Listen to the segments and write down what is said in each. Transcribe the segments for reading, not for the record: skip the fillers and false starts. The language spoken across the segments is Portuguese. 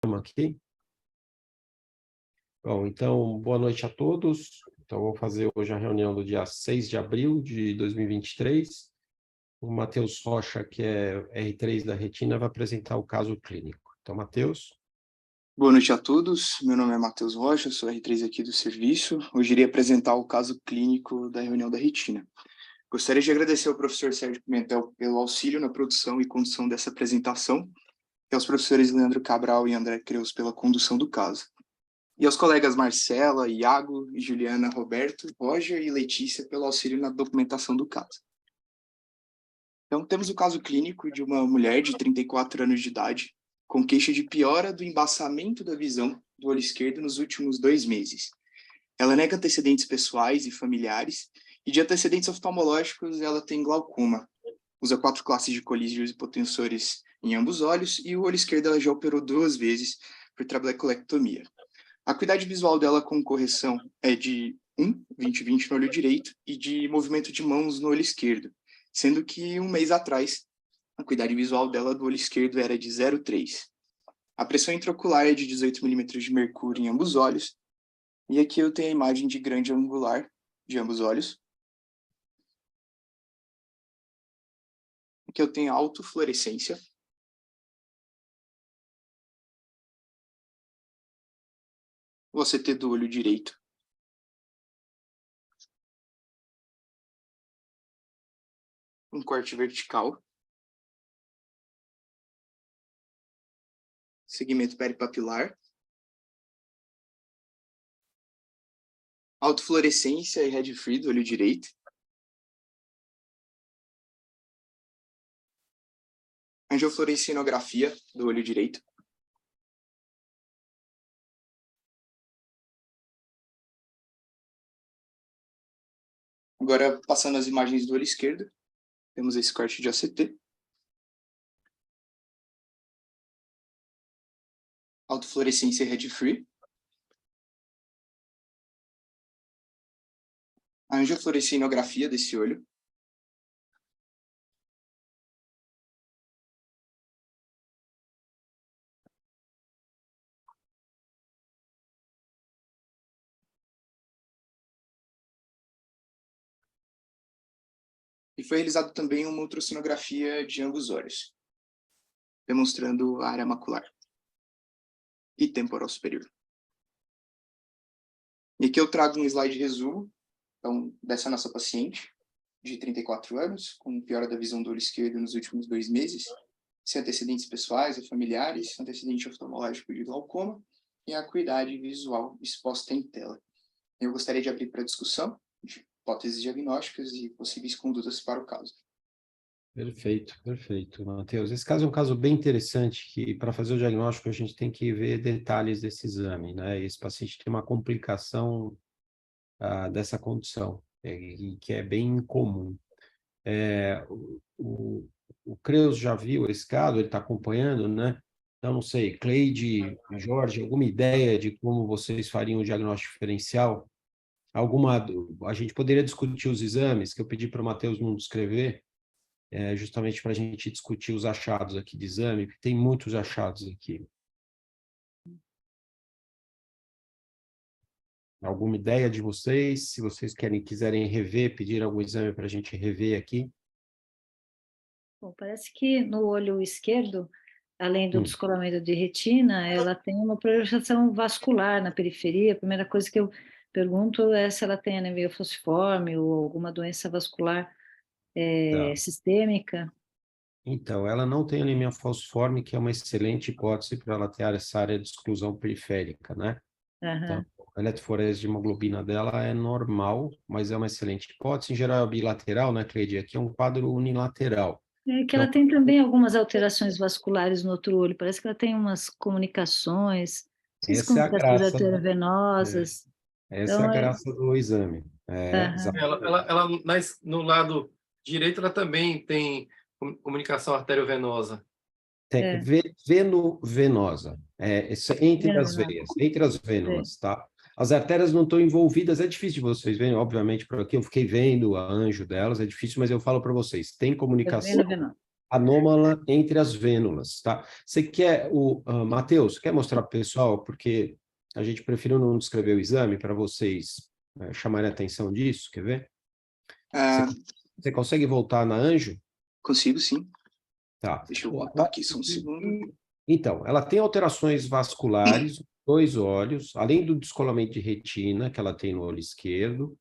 Aqui. Bom, então, boa noite a todos. Então, vou fazer hoje a reunião do dia 6 de abril de 2023. O Matheus Rocha, que é R3 da Retina, vai apresentar o caso clínico. Então, Matheus. Boa noite a todos. Meu nome é Matheus Rocha, sou R3 aqui do serviço. Hoje irei apresentar o caso clínico da reunião da Retina. Gostaria de agradecer ao professor Sérgio Pimentel pelo auxílio na produção e condução dessa apresentação, e aos professores Leandro Cabral e André Creus pela condução do caso. E aos colegas Marcela, Iago, Juliana, Roberto, Roger e Letícia pelo auxílio na documentação do caso. Então, temos o caso clínico de uma mulher de 34 anos de idade, com queixa de piora do embaçamento da visão do olho esquerdo nos últimos 2 meses. Ela nega antecedentes pessoais e familiares, e de antecedentes oftalmológicos ela tem glaucoma. Usa 4 classes de colírios e hipotensores em ambos olhos, e o olho esquerdo ela já operou 2 vezes por trabeculectomia. A acuidade visual dela com correção é de 20/20 no olho direito e de movimento de mãos no olho esquerdo, sendo que 1 mês atrás a acuidade visual dela do olho esquerdo era de 0,3. A pressão intraocular é de 18 milímetros de mercúrio em ambos olhos. E aqui eu tenho a imagem de grande angular de ambos olhos. Aqui eu tenho a autofluorescência. O ACT do olho direito. Um corte vertical. Segmento peripapilar. Autofluorescência e red free do olho direito. Angiofluorescinografia do olho direito. Agora, passando as imagens do olho esquerdo, temos esse corte de ACT. Autofluorescência e red free. A angiofluorescinografia desse olho. E foi realizado também uma ultrassonografia de ambos olhos, demonstrando a área macular e temporal superior. E aqui eu trago um slide resumo então, dessa nossa paciente, de 34 anos, com piora da visão do olho esquerdo nos últimos 2 meses, sem antecedentes pessoais ou familiares, antecedente oftalmológico de glaucoma e a acuidade visual exposta em tela. Eu gostaria de abrir para discussão de hipóteses diagnósticas e possíveis condutas para o caso. Perfeito, Matheus. Esse caso é um caso bem interessante, que para fazer o diagnóstico a gente tem que ver detalhes desse exame, né? Esse paciente tem uma complicação dessa condição, e que é bem incomum. O Creus já viu esse caso, ele está acompanhando, né? Então, não sei, Cleide, Jorge, alguma ideia de como vocês fariam o diagnóstico diferencial? A gente poderia discutir os exames, que eu pedi para o Matheus não descrever, justamente para a gente discutir os achados aqui de exame, porque tem muitos achados aqui. Alguma ideia de vocês? Se vocês quiserem rever, pedir algum exame para a gente rever aqui? Bom, parece que no olho esquerdo, além do descolamento de retina, ela tem uma projeção vascular na periferia. A primeira coisa que eu pergunto é se ela tem anemia falciforme ou alguma doença vascular sistêmica. Então, ela não tem anemia falciforme, que é uma excelente hipótese para ela ter essa área de exclusão periférica, né? Então, a eletroforese de hemoglobina dela é normal, mas é uma excelente hipótese. Em geral, é bilateral, né, Cleide? Aqui é um quadro unilateral. É que ela tem também algumas alterações vasculares no outro olho. Parece que ela tem umas comunicações, não sei se Essa é a comunicações graça, arteriovenosas. essa é a graça do exame. No lado direito, ela também tem comunicação arteriovenosa. Tem veno-venosa, entre as veias, entre as vênulas, tá? As artérias não estão envolvidas, é difícil de vocês verem, obviamente, por aqui eu fiquei vendo a anjo delas, é difícil, mas eu falo para vocês, tem comunicação anômala entre as vênulas, tá? Você quer, Matheus, quer mostrar para o pessoal, porque a gente preferiu não descrever o exame para vocês chamarem a atenção disso, quer ver? Ah, Você consegue voltar na Anjo? consigo, sim. Tá. Deixa eu botar aqui só um segundo. Então, ela tem alterações vasculares, dois olhos, além do descolamento de retina que ela tem no olho esquerdo,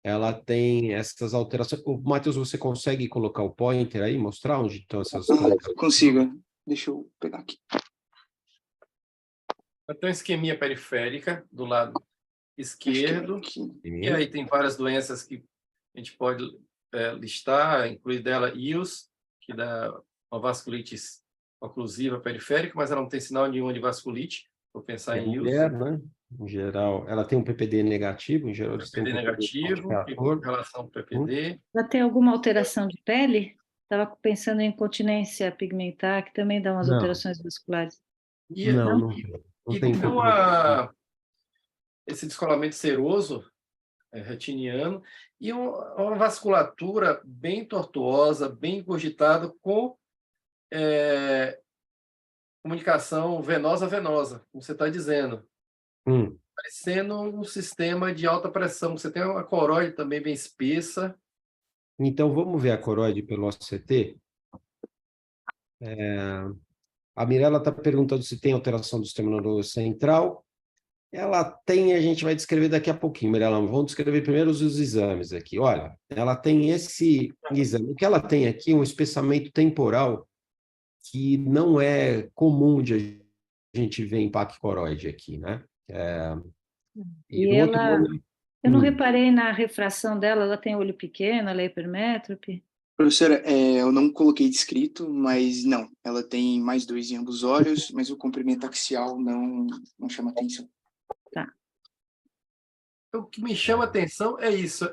ela tem essas alterações. Matheus, você consegue colocar o pointer aí, mostrar onde estão essas comunicações? Consigo. Deixa eu pegar aqui. Ela tem uma isquemia periférica do lado esquerdo, Aqui. e aí tem várias doenças que a gente pode listar, incluir dela IOS, que dá uma vasculite oclusiva periférica, mas ela não tem sinal nenhum de vasculite, vou pensar em IOS. Mulher, né? Em geral, ela tem um PPD negativo, em geral eles têm um PPD negativo, e com relação ao PPD. Ela tem alguma alteração de pele? Estava pensando em incontinência pigmentar, que também dá umas Não. alterações vasculares. E, Não e tem tem esse descolamento seroso retiniano e uma vasculatura bem tortuosa, bem engurgitada, com comunicação venosa-venosa, como você está dizendo. Parecendo um sistema de alta pressão. Você tem uma coroide também bem espessa. Então, vamos ver a coroide pelo OCT? A Mirella está perguntando se tem alteração do sistema nervoso central. Ela tem, a gente vai descrever daqui a pouquinho, Mirella. Vamos descrever primeiro os exames aqui. Olha, ela tem esse exame. O que ela tem aqui é um espessamento temporal que não é comum de a gente ver em paquicoroide aqui, né? E do outro ela, lado, eu não reparei na refração dela, ela tem olho pequeno, ela é hipermétrope. Professora, eu não coloquei descrito, mas não. Ela tem mais 2 em ambos os olhos, mas o comprimento axial não chama atenção. Tá. O que me chama a atenção é isso.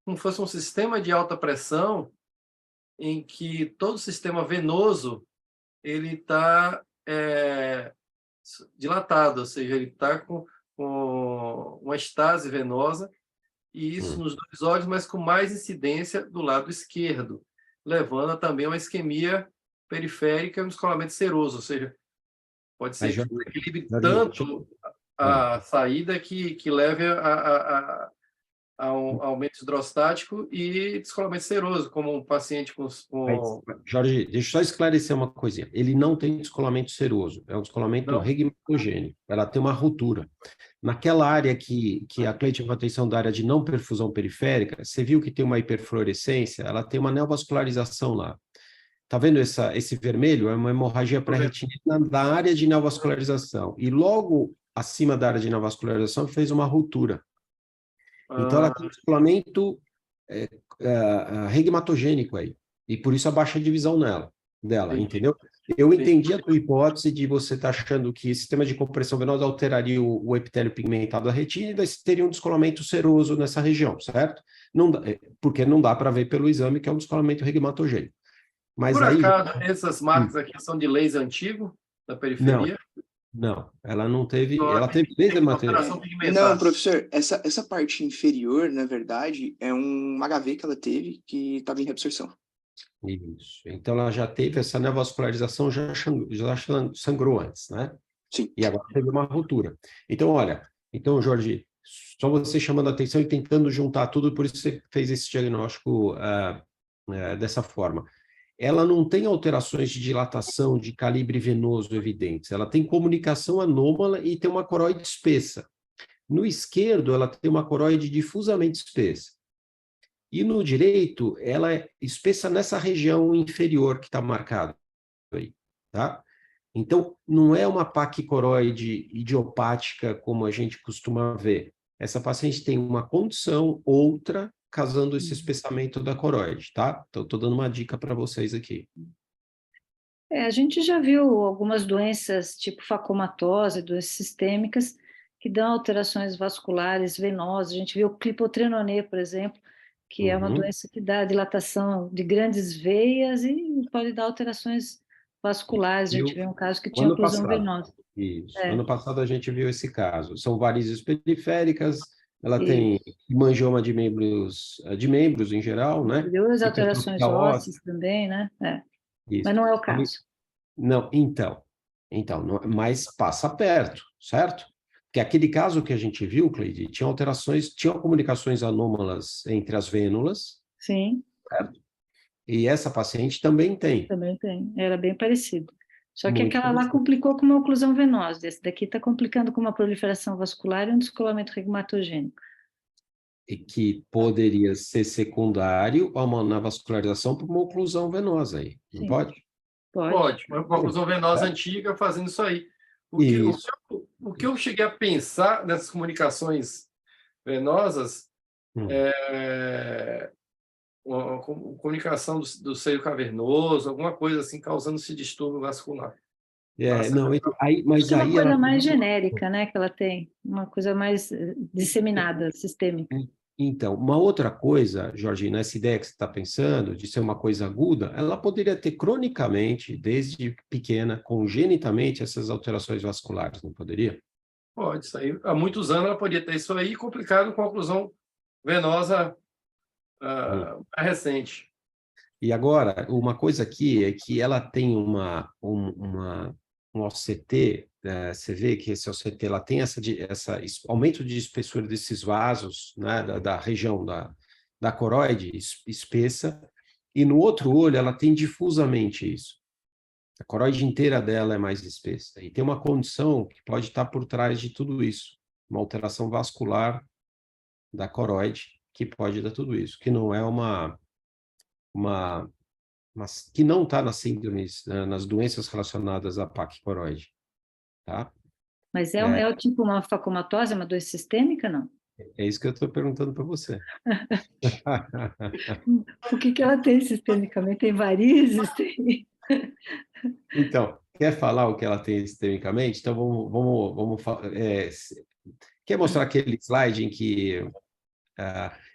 Como fosse um sistema de alta pressão em que todo o sistema venoso ele está dilatado, ou seja, ele está com uma estase venosa, e isso nos 2 olhos, mas com mais incidência do lado esquerdo, levando a também uma isquemia periférica e um descolamento seroso, ou seja, pode ser que equilibre tanto a saída que leve a um aumento hidrostático e descolamento seroso, como um paciente com... Jorge, deixa eu só esclarecer uma coisinha. Ele não tem descolamento seroso, é um descolamento regmatogênico. Ela tem uma ruptura. Naquela área que a Cleide chamou a atenção da área de não perfusão periférica, você viu que tem uma hiperfluorescência, ela tem uma neovascularização lá. Está vendo esse vermelho? É uma hemorragia pré-retiniana da área de neovascularização. E logo acima da área de neovascularização fez uma ruptura. Então, ela tem um descolamento regmatogênico aí. E por isso a baixa divisão dela, entendeu? Eu entendi a tua hipótese de você estar achando que esse sistema de compressão venosa alteraria o epitélio pigmentado da retina e daí teria um descolamento seroso nessa região, certo? Não dá, porque não dá para ver pelo exame que é um descolamento regmatogênico. Mas Por aí, acaso, essas marcas aqui são de laser antigo, da periferia? Não, ela não teve... Ela teve laser material. Não, professor, essa parte inferior, na verdade, é um HV que ela teve que estava em reabsorção. Isso. Então, ela já teve essa neovascularização, já sangrou antes, né? Sim. E agora teve uma ruptura. Então, olha, Jorge, só você chamando a atenção e tentando juntar tudo, por isso você fez esse diagnóstico dessa forma. Ela não tem alterações de dilatação de calibre venoso evidentes, ela tem comunicação anômala e tem uma coroide espessa. No esquerdo, ela tem uma coroide difusamente espessa. E no direito, ela é espessa nessa região inferior que está marcada aí, tá? Então, não é uma paquicoroide idiopática como a gente costuma ver. Essa paciente tem uma condição, outra, causando esse espessamento da coroide, tá? Então, estou dando uma dica para vocês aqui. A gente já viu algumas doenças, tipo facomatose, doenças sistêmicas, que dão alterações vasculares venosas. A gente viu o clipotrenonê, por exemplo, que é uma doença que dá dilatação de grandes veias e pode dar alterações vasculares. A gente viu um caso que tinha oclusão venosa. Isso. Ano passado a gente viu esse caso. São varizes periféricas, ela tem hemangioma de membros em geral, né? Duas alterações ósseas também, né? Isso. Mas não é o caso. Não, então, mas passa perto, certo? Porque aquele caso que a gente viu, Cleide, tinha alterações, tinha comunicações anômalas entre as vênulas, Sim, certo? E essa paciente também tem. também tem. Era bem parecido. Só que Muito aquela lá parecido. complicou com uma oclusão venosa. Esse daqui está complicando com uma proliferação vascular e um descolamento reumatogênico. E que poderia ser secundário a uma, na vascularização por uma oclusão venosa aí, não Sim, pode? pode. Pode, uma oclusão venosa antiga fazendo isso aí. Isso. O que eu cheguei a pensar nessas comunicações venosas é uma comunicação do seio cavernoso, alguma coisa assim, causando esse distúrbio vascular. Não, aí, mas Acho que é uma aí coisa ela mais genérica, né, que ela tem. Uma coisa mais disseminada, sistêmica. Então, uma outra coisa, Jorge, nessa ideia que você está pensando, de ser uma coisa aguda, ela poderia ter cronicamente, desde pequena, congenitamente, essas alterações vasculares, não poderia? Pode, isso aí. Há muitos anos ela podia ter isso aí, complicado com a oclusão venosa mais recente. E agora, uma coisa aqui é que ela tem um OCT, você vê que esse OCT ela tem essa aumento de espessura desses vasos, né, da região da coroide espessa, e no outro olho ela tem difusamente isso. A coroide inteira dela é mais espessa. E tem uma condição que pode estar por trás de tudo isso, uma alteração vascular da coroide, que pode dar tudo isso, que não é mas que não está nas síndromes, nas doenças relacionadas à PAC coroide, tá? Mas é o tipo uma facomatose, uma doença sistêmica, não? É isso que eu estou perguntando para você. O que ela tem sistemicamente? Tem varizes? Tem... Então, quer falar o que ela tem sistemicamente? Então, vamos quer mostrar aquele slide em que...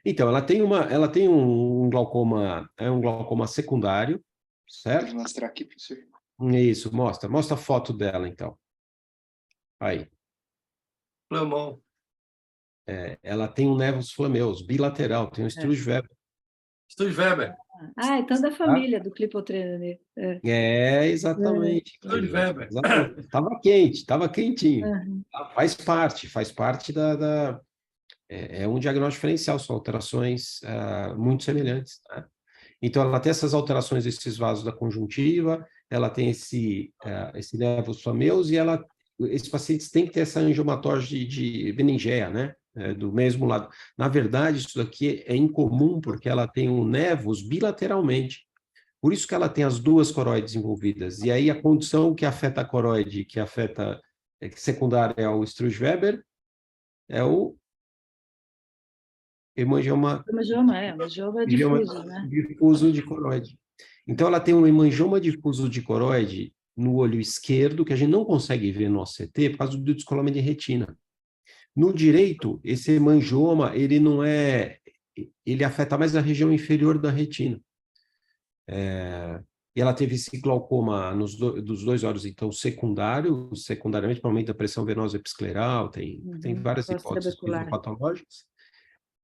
então, ela tem um glaucoma, um glaucoma secundário, certo? Pode mostrar aqui, professor? Isso, mostra a foto dela, então. Aí. Pulmão. Ela tem um nevus flammeus, bilateral, tem um Sturge-Weber. Sturge-Weber. Então da Tá? família do clipotrene. Exatamente. Sturge-Weber. Estava quente, estava quentinho. Uhum. Faz parte da é um diagnóstico diferencial, são alterações muito semelhantes. Né? Então, ela tem essas alterações desses vasos da conjuntiva, ela tem esse nevus flammeus e esses pacientes têm que ter essa angiomatose de meningeia, né? Do mesmo lado. Na verdade, isso daqui é incomum porque ela tem um nevus bilateralmente. Por isso que ela tem as duas coroides envolvidas. E aí a condição que afeta a coroide, que afeta secundária é o Sturge-Weber, é o hemangioma Hemangioma difuso, né? difuso de coroide. Então, ela tem um hemangioma difuso de coroide no olho esquerdo, que a gente não consegue ver no OCT por causa do descolamento de retina. No direito, esse hemangioma, ele afeta mais a região inferior da retina. E ela teve esse glaucoma dos dois olhos, então, secundariamente, para aumento da pressão venosa episcleral, tem várias hipóteses patológicas.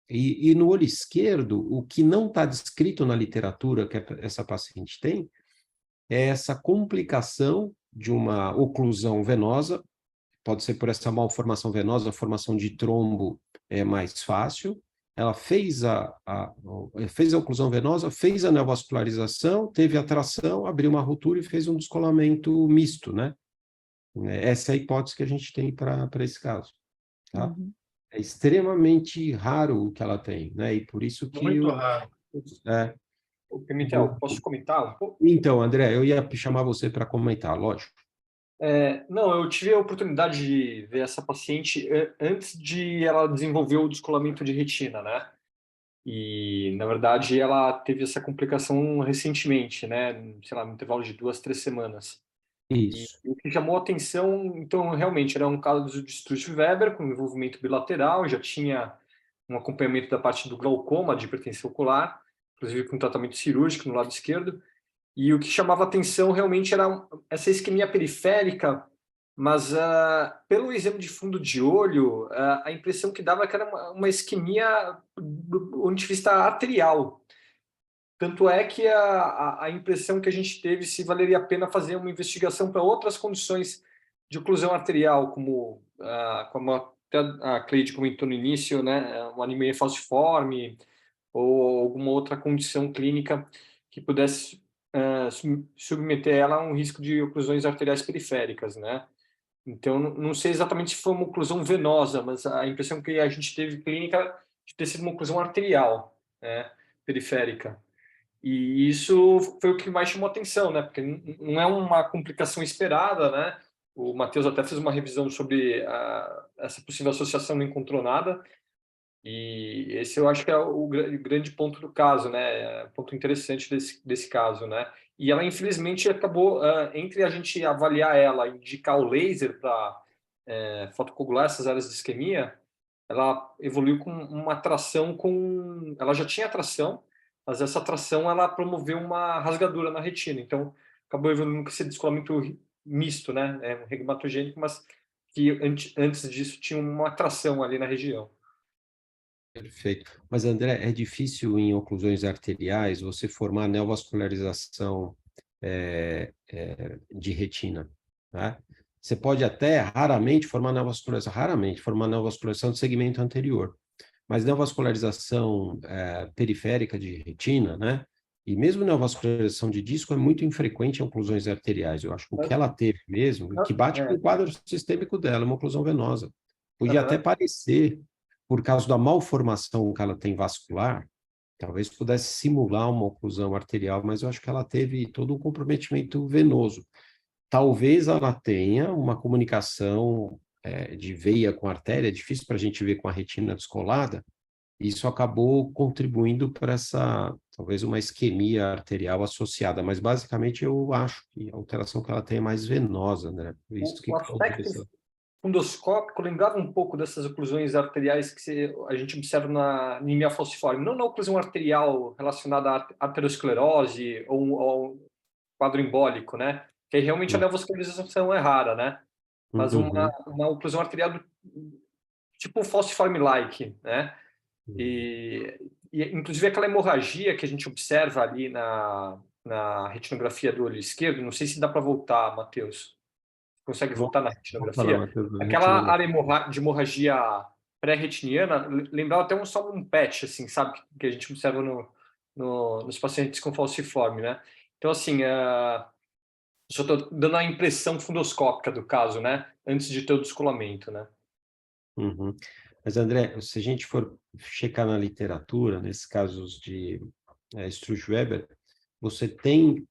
E no olho esquerdo, o que não está descrito na literatura que essa paciente tem é essa complicação de uma oclusão venosa, pode ser por essa malformação venosa, a formação de trombo é mais fácil. Ela fez a oclusão venosa, fez a neovascularização, teve atração, abriu uma ruptura e fez um descolamento misto, né? Essa é a hipótese que a gente tem para esse caso, tá? Uhum. É extremamente raro o que ela tem, né? E por isso que... Muito raro. Pimentel, posso comentar um pouco? Então, André, eu ia chamar você para comentar, lógico. Não, eu tive a oportunidade de ver essa paciente antes de ela desenvolver o descolamento de retina, né? E, na verdade, ela teve essa complicação recentemente, né? Sei lá, no intervalo de 2, 3 semanas. Isso. E o que chamou a atenção, então, realmente, era um caso de Sturge-Weber com envolvimento bilateral, já tinha um acompanhamento da parte do glaucoma, de hipertensão ocular, inclusive com tratamento cirúrgico no lado esquerdo. E o que chamava atenção realmente era essa isquemia periférica, mas pelo exame de fundo de olho, a impressão que dava é que era uma isquemia do ponto de vista arterial. Tanto é que a impressão que a gente teve se valeria a pena fazer uma investigação para outras condições de oclusão arterial, como até a Cleide comentou no início, né, uma anemia falciforme ou alguma outra condição clínica que pudesse submeter ela a um risco de oclusões arteriais periféricas, né? Então, não sei exatamente se foi uma oclusão venosa, mas a impressão que a gente teve clínica de ter sido uma oclusão arterial, né, periférica. E isso foi o que mais chamou atenção, né? Porque não é uma complicação esperada, né? O Matheus até fez uma revisão sobre essa possível associação, não encontrou nada. E esse eu acho que é o grande ponto do caso, né? Ponto interessante desse caso, né? E ela, infelizmente, acabou, entre a gente avaliar ela e indicar o laser para fotocoagular essas áreas de isquemia, ela evoluiu com uma atração com... Ela já tinha atração, mas essa atração ela promoveu uma rasgadura na retina. Então, acabou evoluindo com esse descolamento misto, né? Um regmatogênico, mas que antes disso tinha uma atração ali na região. Perfeito. Mas, André, é difícil em oclusões arteriais você formar neovascularização de retina, tá? Você pode até raramente formar neovascularização do segmento anterior, mas neovascularização periférica de retina, né? E mesmo neovascularização de disco é muito infrequente em oclusões arteriais. Eu acho que o que ela teve mesmo, que bate com o quadro sistêmico dela, uma oclusão venosa. Podia até parecer, por causa da malformação que ela tem vascular, talvez pudesse simular uma oclusão arterial, mas eu acho que ela teve todo um comprometimento venoso. Talvez ela tenha uma comunicação de veia com artéria, é difícil para a gente ver com a retina descolada, e isso acabou contribuindo para essa, talvez, uma isquemia arterial associada, mas basicamente eu acho que a alteração que ela tem é mais venosa, né? Isso que O aspecto fundoscópico lembrava um pouco dessas oclusões arteriais que a gente observa na anemia falciforme, não na oclusão arterial relacionada à aterosclerose ou ao quadro embólico, né? Que aí realmente a neovascularização é rara, né? Mas uma oclusão arterial tipo falciforme-like, né? E inclusive aquela hemorragia que a gente observa ali na retinografia do olho esquerdo, não sei se dá para voltar, Matheus. Consegue voltar na retinografia? Aquela área de hemorragia pré-retiniana lembrava até só um patch, assim, sabe? Que a gente observa nos pacientes com falciforme, né? Então, assim, só estou dando a impressão fundoscópica do caso, né? Antes de ter o descolamento, né? Mas, André, se a gente for checar na literatura, nesses casos de Struge-Weber, você tem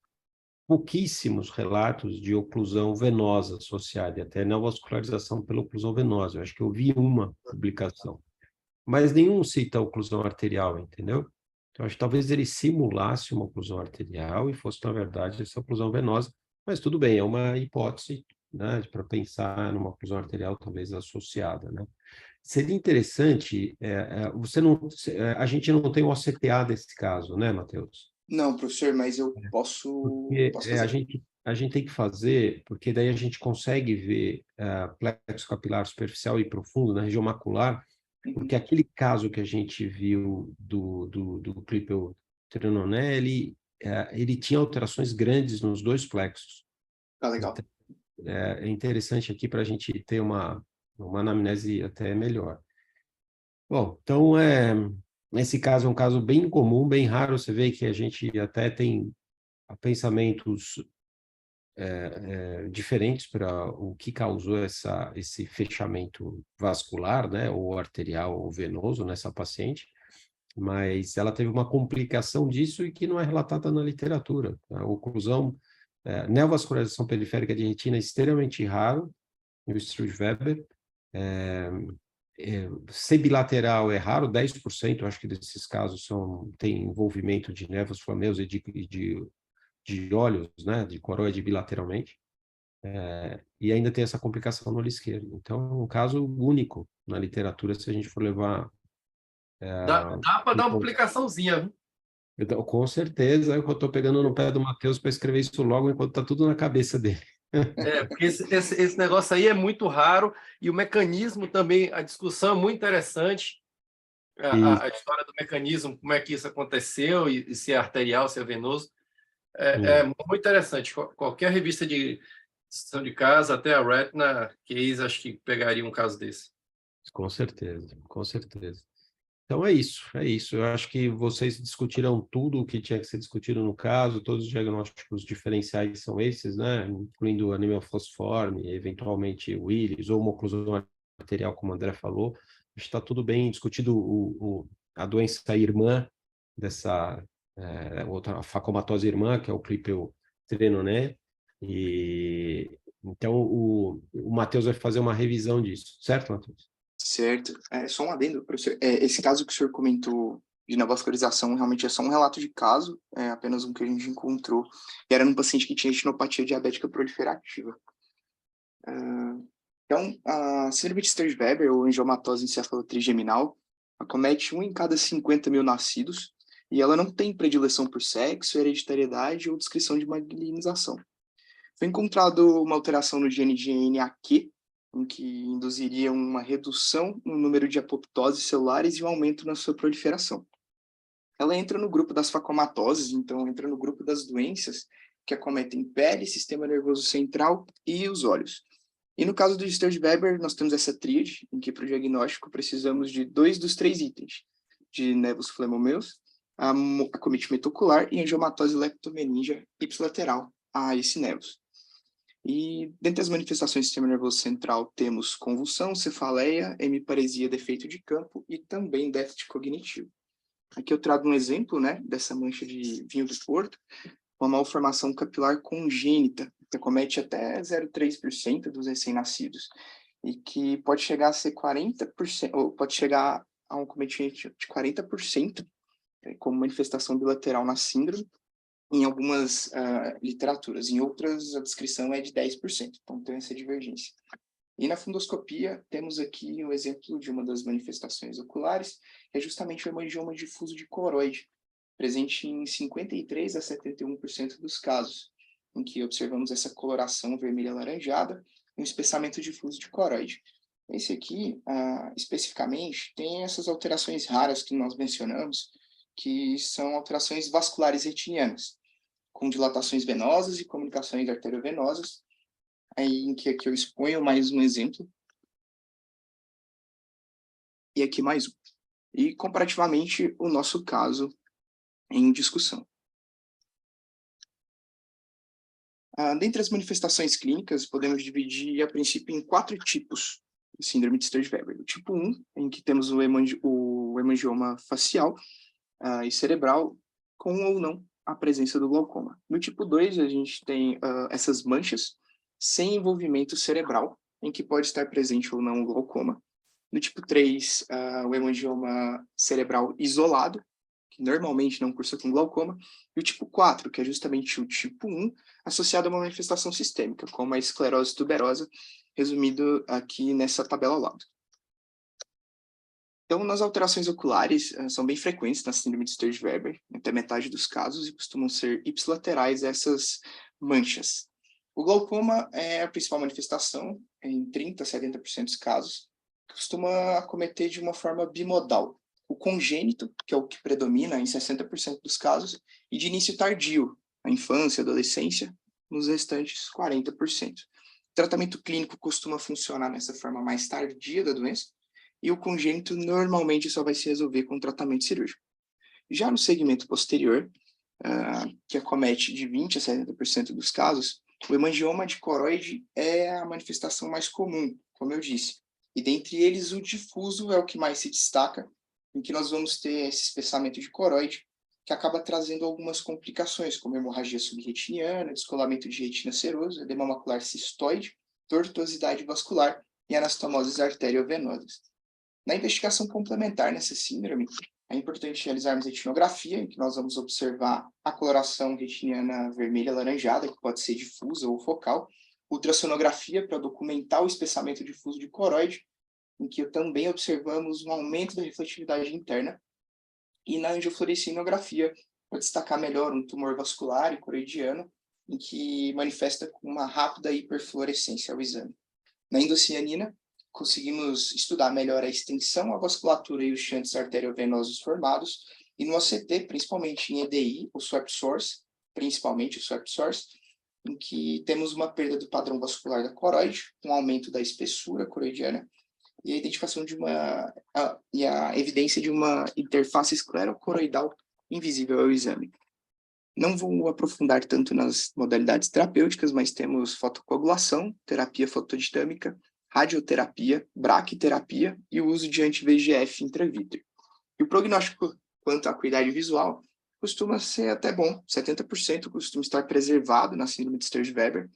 pouquíssimos relatos de oclusão venosa associada, e até neovascularização pela oclusão venosa. Eu acho que eu vi uma publicação. Mas nenhum cita a oclusão arterial, entendeu? Então, acho que talvez ele simulasse uma oclusão arterial e fosse, na verdade, essa oclusão venosa. Mas tudo bem, é uma hipótese, né, para pensar numa oclusão arterial talvez associada, né? Seria interessante, a gente não tem o OCTA desse caso, né, Matheus? Não, professor, mas eu posso fazer. A gente tem que fazer, porque daí a gente consegue ver plexo capilar superficial e profundo na região macular, porque aquele caso que a gente viu do Klippel Trenoné, ele tinha alterações grandes nos dois plexos. Ah, legal. Então, é interessante aqui para a gente ter uma anamnese até melhor. Bom, então, esse caso é um caso bem comum, bem raro. Você vê que a gente até tem pensamentos diferentes para o que causou esse fechamento vascular, né, ou arterial ou venoso nessa paciente, mas ela teve uma complicação disso e que não é relatada na literatura. A oclusão, neovascularização periférica de retina é extremamente raro, no Struge-Weber. Ser bilateral é raro, 10%, acho que desses casos tem envolvimento de nervos flameus e de olhos, né, de coroide bilateralmente, e ainda tem essa complicação no olho esquerdo. Então, é um caso único na literatura, se a gente for levar... Dá para dar uma publicaçãozinha, viu? Então, com certeza, eu estou pegando no pé do Matheus para escrever isso logo, enquanto está tudo na cabeça dele. Porque esse negócio aí é muito raro, e o mecanismo também, a discussão é muito interessante. a história do mecanismo, como é que isso aconteceu, e se é arterial, se é venoso. É muito interessante. Qualquer revista de sessão de caso, até a Retina Case, acho que pegaria um caso desse. Com certeza, com certeza. Então é isso, é isso. Eu acho que vocês discutiram tudo o que tinha que ser discutido no caso, todos os diagnósticos diferenciais são esses, né? Incluindo anemia falciforme, eventualmente Willis, ou uma oclusão arterial, como o André falou. Está tudo bem discutido a doença irmã dessa outra facomatose irmã, que é o clipeutrenoné, e então o Matheus vai fazer uma revisão disso, certo, Matheus? Certo. Só um adendo, professor. Esse caso que o senhor comentou de neovascularização realmente é só um relato de caso, é apenas um que a gente encontrou, e era num paciente que tinha retinopatia diabética proliferativa. Então, a síndrome de Sturge-Weber, ou angiomatose encefalotrigeminal, acomete 1 em cada 50 mil nascidos, e ela não tem predileção por sexo, hereditariedade ou descrição de malignização. Foi encontrado uma alteração no gene de NAQ, em que induziria uma redução no número de apoptoses celulares e um aumento na sua proliferação. Ela entra no grupo das facomatoses, então entra no grupo das doenças que acometem pele, sistema nervoso central e os olhos. E no caso do Sturge-Weber, nós temos essa tríade, em que para o diagnóstico precisamos de 2 dos 3 itens, de nevus flemomeus, acometimento ocular e angiomatose leptomeningia ipsilateral a esse nevus. E dentre as manifestações do sistema nervoso central temos convulsão, cefaleia, hemiparesia, defeito de campo e também déficit cognitivo. Aqui eu trago um exemplo, né, dessa mancha de vinho do Porto, uma malformação capilar congênita, que acomete até 0,3% dos recém-nascidos, e que pode chegar a ser 40%, ou pode chegar a um acometimento de 40%, como manifestação bilateral na síndrome, em algumas literaturas. Em outras, a descrição é de 10%, então tem essa divergência. E na fundoscopia, temos aqui o exemplo de uma das manifestações oculares, que é justamente o hemangioma difuso de coroide, presente em 53% a 71% dos casos, em que observamos essa coloração vermelha-alaranjada e um espessamento difuso de coroide. Esse aqui, especificamente, tem essas alterações raras que nós mencionamos, que são alterações vasculares retinianas, com dilatações venosas e comunicações arteriovenosas, aí em que aqui eu exponho mais um exemplo, e aqui mais um. E, comparativamente, o nosso caso em discussão. Dentre as manifestações clínicas, podemos dividir, a princípio, em 4 tipos de síndrome de Sturge-Weber. O tipo 1, em que temos o hemangioma facial e cerebral, com ou não a presença do glaucoma. No tipo 2, a gente tem essas manchas sem envolvimento cerebral, em que pode estar presente ou não o glaucoma. No tipo 3, o hemangioma cerebral isolado, que normalmente não cursa com glaucoma, e o tipo 4, que é justamente o tipo 1, associado a uma manifestação sistêmica, como a esclerose tuberosa, resumido aqui nessa tabela ao lado. Então, nas alterações oculares, são bem frequentes na síndrome de Sturge-Weber, até metade dos casos, e costumam ser ipsilaterais essas manchas. O glaucoma é a principal manifestação, em 30% a 70% dos casos, que costuma acometer de uma forma bimodal. O congênito, que é o que predomina em 60% dos casos, e de início tardio, na infância, adolescência, nos restantes 40%. O tratamento clínico costuma funcionar nessa forma mais tardia da doença, e o congênito normalmente só vai se resolver com tratamento cirúrgico. Já no segmento posterior, que acomete de 20% a 70% dos casos, o hemangioma de coroide é a manifestação mais comum, como eu disse. E dentre eles, o difuso é o que mais se destaca, em que nós vamos ter esse espessamento de coroide, que acaba trazendo algumas complicações, como hemorragia subretiniana, descolamento de retina serosa, edema macular cistoide, tortuosidade vascular e anastomoses arteriovenosas. Na investigação complementar nessa síndrome, é importante realizarmos retinografia, em que nós vamos observar a coloração retiniana vermelha-alaranjada, que pode ser difusa ou focal, ultrassonografia para documentar o espessamento difuso de coroide, em que também observamos um aumento da refletividade interna, e na angiofluorescinografia, para destacar melhor um tumor vascular e coroidiano, em que manifesta com uma rápida hiperfluorescência ao exame. Na endocianina, conseguimos estudar melhor a extensão, a vasculatura e os shunts arteriovenosos formados, e no OCT, principalmente em EDI, o swap source, principalmente o swap source, em que temos uma perda do padrão vascular da coroide, um aumento da espessura coroidiana, e a identificação e a evidência de uma interface esclerocoroidal invisível ao exame. Não vou aprofundar tanto nas modalidades terapêuticas, mas temos fotocoagulação, terapia fotodinâmica, radioterapia, braquiterapia e o uso de anti-VEGF intravítrea. E o prognóstico quanto à acuidade visual costuma ser até bom, 70% costuma estar preservado na síndrome de Sturge-Weber,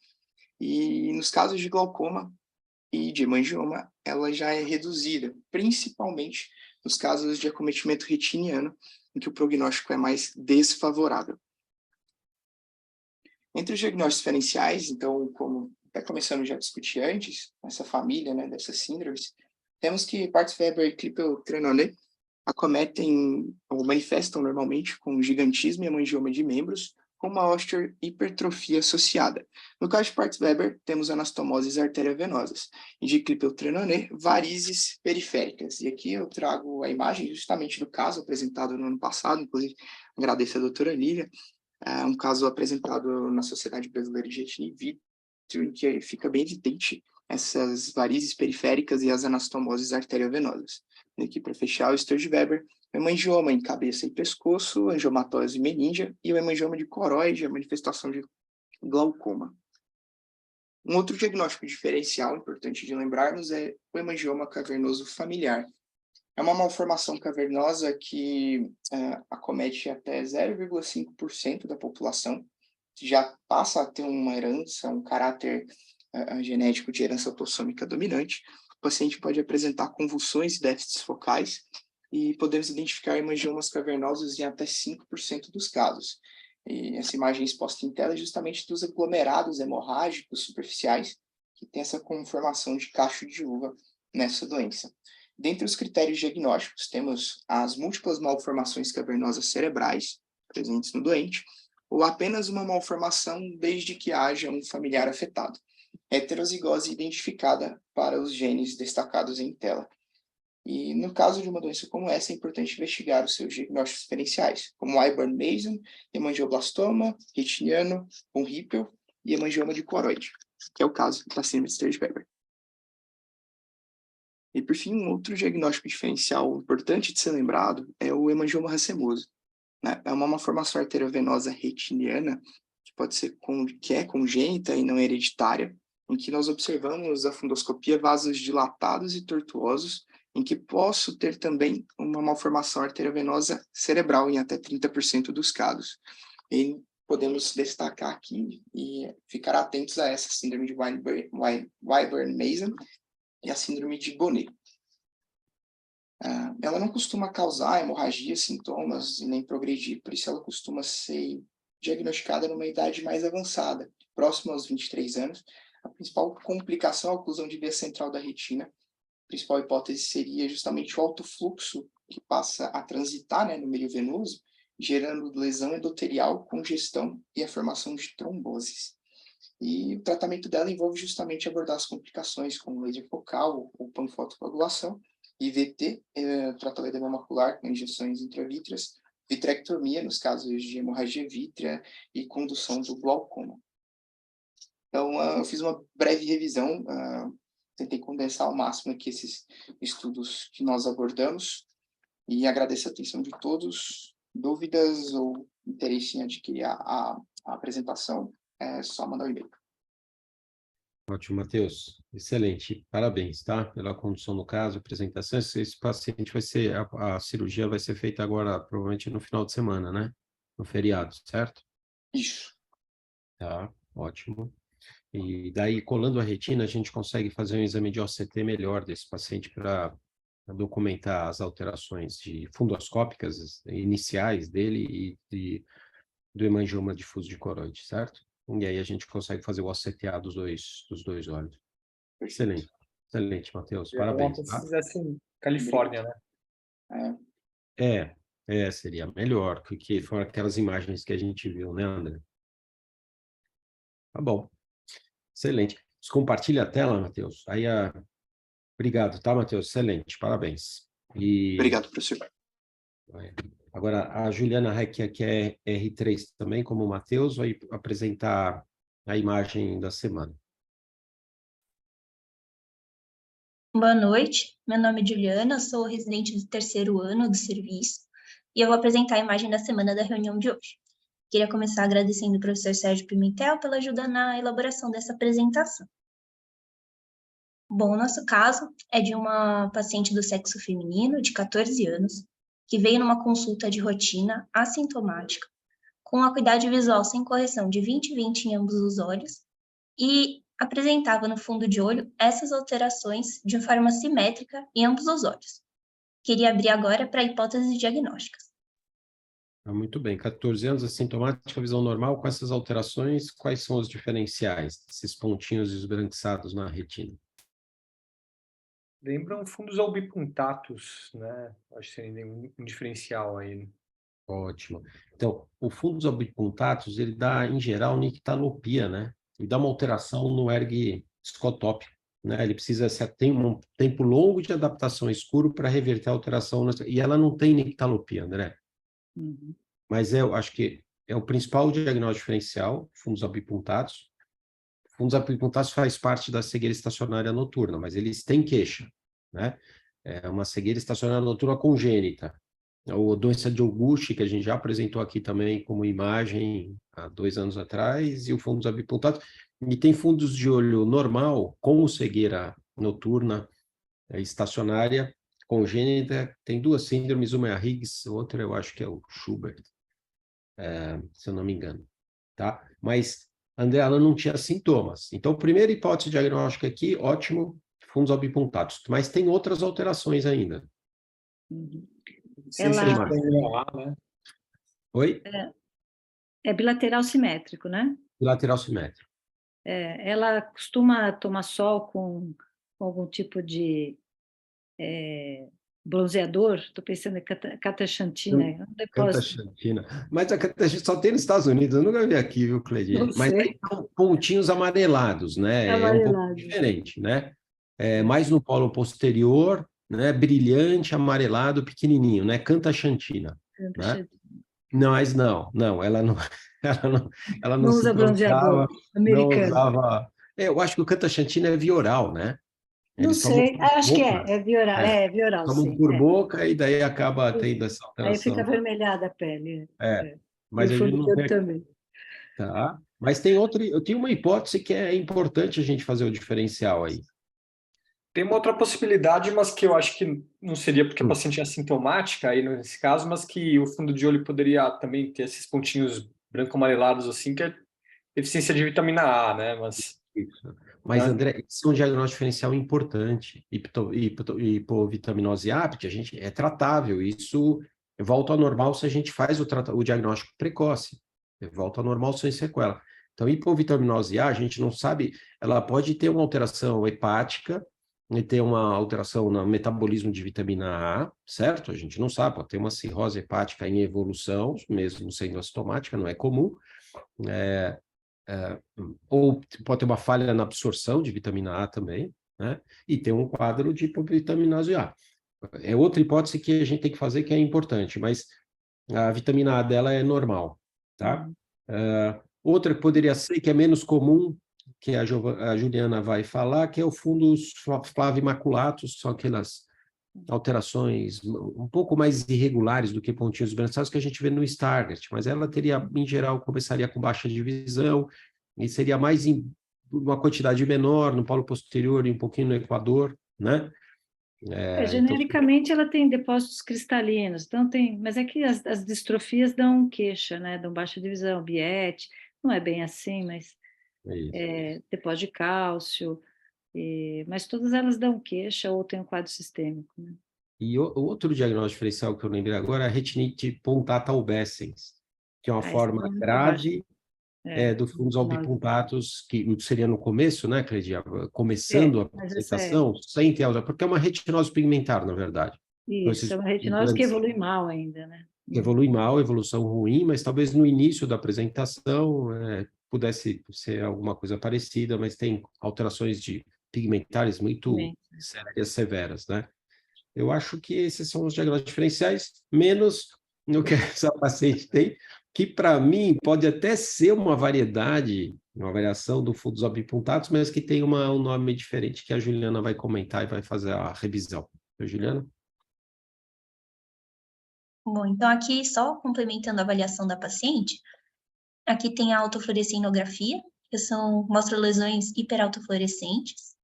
e nos casos de glaucoma e de hemangioma, ela já é reduzida, principalmente nos casos de acometimento retiniano, em que o prognóstico é mais desfavorável. Entre os diagnósticos diferenciais, então, como até começamos já a discutir antes, essa família, né, dessas síndromes, temos que Parts-Weber e Klippel-Trenaunay acometem ou manifestam normalmente com gigantismo e hemangioma de membros, com uma osteohipertrofia associada. No caso de Parts-Weber, temos anastomoses arteriovenosas, e de Klippel-Trenaunay, varizes periféricas. E aqui eu trago a imagem justamente do caso apresentado no ano passado, inclusive agradeço a doutora Lívia, um caso apresentado na Sociedade Brasileira de Retina in Vitro, em que fica bem evidente essas varizes periféricas e as anastomoses arteriovenosas. E aqui, para fechar, o Sturge-Weber, o hemangioma em cabeça e pescoço, angiomatose meningia e o hemangioma de coroide, a manifestação de glaucoma. Um outro diagnóstico diferencial importante de lembrarmos é o hemangioma cavernoso familiar. É uma malformação cavernosa que acomete até 0,5% da população, já passa a ter uma herança, um caráter genético de herança autossômica dominante. O paciente pode apresentar convulsões e déficits focais, e podemos identificar hemangiomas cavernosos em até 5% dos casos. E essa imagem exposta em tela é justamente dos aglomerados hemorrágicos superficiais, que tem essa conformação de cacho de uva nessa doença. Dentre os critérios diagnósticos, temos as múltiplas malformações cavernosas cerebrais presentes no doente, ou apenas uma malformação desde que haja um familiar afetado. Heterozigose identificada para os genes destacados em tela. E no caso de uma doença como essa, é importante investigar os seus diagnósticos diferenciais, como Wyburn-Mason, hemangioblastoma, retiniano, von Hippel e hemangioma de coroide, que é o caso da síndrome de Sturge-Weber. E, por fim, um outro diagnóstico diferencial importante de ser lembrado é o hemangioma racemoso. Né? É uma malformação arteriovenosa retiniana que é congênita e não hereditária, em que nós observamos a fundoscopia vasos dilatados e tortuosos, em que posso ter também uma malformação arteriovenosa cerebral em até 30% dos casos. E podemos destacar aqui e ficar atentos a essa síndrome de Wyburn-Mason, e a síndrome de Bonnet. Ela não costuma causar hemorragia, sintomas e nem progredir, por isso ela costuma ser diagnosticada numa idade mais avançada, próxima aos 23 anos. A principal complicação é a oclusão de via central da retina. A principal hipótese seria justamente o alto fluxo que passa a transitar, né, no meio venoso, gerando lesão endotelial, congestão e a formação de tromboses. E o tratamento dela envolve justamente abordar as complicações com laser focal ou panfotocoagulação, IVT, tratamento edema macular com injeções intravítreas, vitrectomia nos casos de hemorragia vítrea e condução do glaucoma. Então, eu fiz uma breve revisão, tentei condensar ao máximo aqui esses estudos que nós abordamos e agradeço a atenção de todos. Dúvidas ou interesse em adquirir a apresentação, é só mandar um e-mail. Ótimo, Matheus. Excelente. Parabéns, tá? Pela condução do caso, apresentação. Esse paciente vai ser, a cirurgia vai ser feita agora, provavelmente no final de semana, né? No feriado, certo? Isso. Tá, ótimo. E daí, colando a retina, a gente consegue fazer um exame de OCT melhor desse paciente para documentar as alterações fundoscópicas iniciais dele e do hemangioma difuso de coroide, certo? E aí a gente consegue fazer o OCTA dos dois olhos. Excelente. Excelente, Matheus. Parabéns. Se fizesse em Califórnia, né? Seria melhor, porque foram aquelas imagens que a gente viu, né, André? Tá bom. Excelente. Compartilha a tela, Matheus. Aí Obrigado, tá, Matheus? Excelente, parabéns. E Obrigado, professor. agora, a Juliana Reck, que é R3 também, como o Matheus, vai apresentar a imagem da semana. Boa noite, meu nome é Juliana, sou residente do 3º ano do serviço e eu vou apresentar a imagem da semana da reunião de hoje. Queria começar agradecendo o professor Sérgio Pimentel pela ajuda na elaboração dessa apresentação. Bom, o nosso caso é de uma paciente do sexo feminino, de 14 anos, que veio numa consulta de rotina assintomática, com acuidade visual sem correção de 20/20 em ambos os olhos e apresentava no fundo de olho essas alterações de forma simétrica em ambos os olhos. Queria abrir agora para hipóteses diagnósticas. Muito bem, 14 anos, assintomática, visão normal, com essas alterações, quais são os diferenciais desses pontinhos esbranquiçados na retina? Lembram fundos albipuntatus, né? Acho que seria um diferencial aí, né? Ótimo. Então, o fundus albipuntatus, ele dá, em geral, nictalopia, né? E dá uma alteração no ergue escotópico, né? Ele precisa ter um tempo longo de adaptação escuro para reverter a alteração. E ela não tem nictalopia, André. Uhum. Mas eu acho que é o principal diagnóstico diferencial, fundos albipuntatus. Fundos albipuntatus faz parte da cegueira estacionária noturna, mas eles têm queixa, né? É uma cegueira estacionária noturna congênita. Ou doença de Auguste, que a gente já apresentou aqui também como imagem há 2 anos atrás, e o fundus albipuntatus. E tem fundos de olho normal, com cegueira noturna estacionária congênita. Tem 2 síndromes, uma é a Higgs, outra eu acho que é o Schubert, se eu não me engano. Tá? Mas, André, ela não tinha sintomas. Então, primeira hipótese diagnóstica aqui, ótimo, fundos albipuntatus. Mas tem outras alterações ainda. Uhum. Ela... né? Oi? É bilateral simétrico, né? Bilateral simétrico. Ela costuma tomar sol com algum tipo de bronzeador. Estou pensando em cataxantina. Cataxantina. Mas a cataxantina só tem nos Estados Unidos. Eu nunca vi aqui, viu, Cleitinho? Mas aí são pontinhos amarelados, né? É um pouco diferente, né? Mais no polo posterior, né? Brilhante, amarelado, pequenininho, né? Cataxantina, né? Não, mas não, ela não, ela não se usa bronzeador americano. Não usava. Eu acho que o cataxantina é via-oral, né? Não sei, acho que é via-oral, via-oral, tomam sim. por boca e daí acaba tendo essa alteração. Aí fica avermelhada a pele. Mas a gente não tem... também. Tá. Mas tem outra, eu tenho uma hipótese que é importante a gente fazer o diferencial aí. Tem uma outra possibilidade, mas que eu acho que não seria porque a paciente é assintomática aí nesse caso, mas que o fundo de olho poderia também ter esses pontinhos branco-amarelados assim, que é deficiência de vitamina A, né? Mas, André, isso é um diagnóstico diferencial importante. Hipovitaminose A, porque a gente é tratável. Isso volta ao normal se a gente faz o diagnóstico precoce. Volta ao normal sem sequela. Então, hipovitaminose A, a gente não sabe, ela pode ter uma alteração hepática e ter uma alteração no metabolismo de vitamina A, certo? A gente não sabe, pode ter uma cirrose hepática em evolução, mesmo sendo assintomática, não é comum. Ou pode ter uma falha na absorção de vitamina A também, né? E ter um quadro de hipovitaminose A. É outra hipótese que a gente tem que fazer que é importante, mas a vitamina A dela é normal, tá? Outra que poderia ser, que é menos comum, que a Juliana vai falar, que é o fundus flavimaculatus, são aquelas alterações um pouco mais irregulares do que pontinhos branquiçados que a gente vê no Stargardt, mas ela teria, em geral, começaria com baixa divisão e seria mais em uma quantidade menor no polo posterior e um pouquinho no equador, né? Genericamente, ela tem depósitos cristalinos, então mas é que as distrofias dão queixa, né? Dão baixa divisão, biete, não é bem assim, mas depósito de cálcio, mas todas elas dão queixa ou tem um quadro sistêmico, né? E o outro diagnóstico diferencial que eu lembrei agora é a retinite punctata albescens, que é uma forma grave do fundus albipuntatus, que seria no começo, né, Cleidia? Começando a apresentação, sem ter, porque é uma retinose pigmentar, na verdade. Isso, então, é uma retinose que evolui mal ainda, né? Evolui mal, evolução ruim, mas talvez no início da apresentação pudesse ser alguma coisa parecida, mas tem alterações de pigmentares muito sérias, severas, né? Eu acho que esses são os diagnósticos diferenciais, menos no que essa paciente tem, que para mim pode até ser uma variedade, uma variação do fundo dos obpuntados, mas que tem um nome diferente que a Juliana vai comentar e vai fazer a revisão. Juliana? Bom, então aqui só complementando a avaliação da paciente, aqui tem a autofluorescinografia, que mostra lesões hiperautofluorescentes.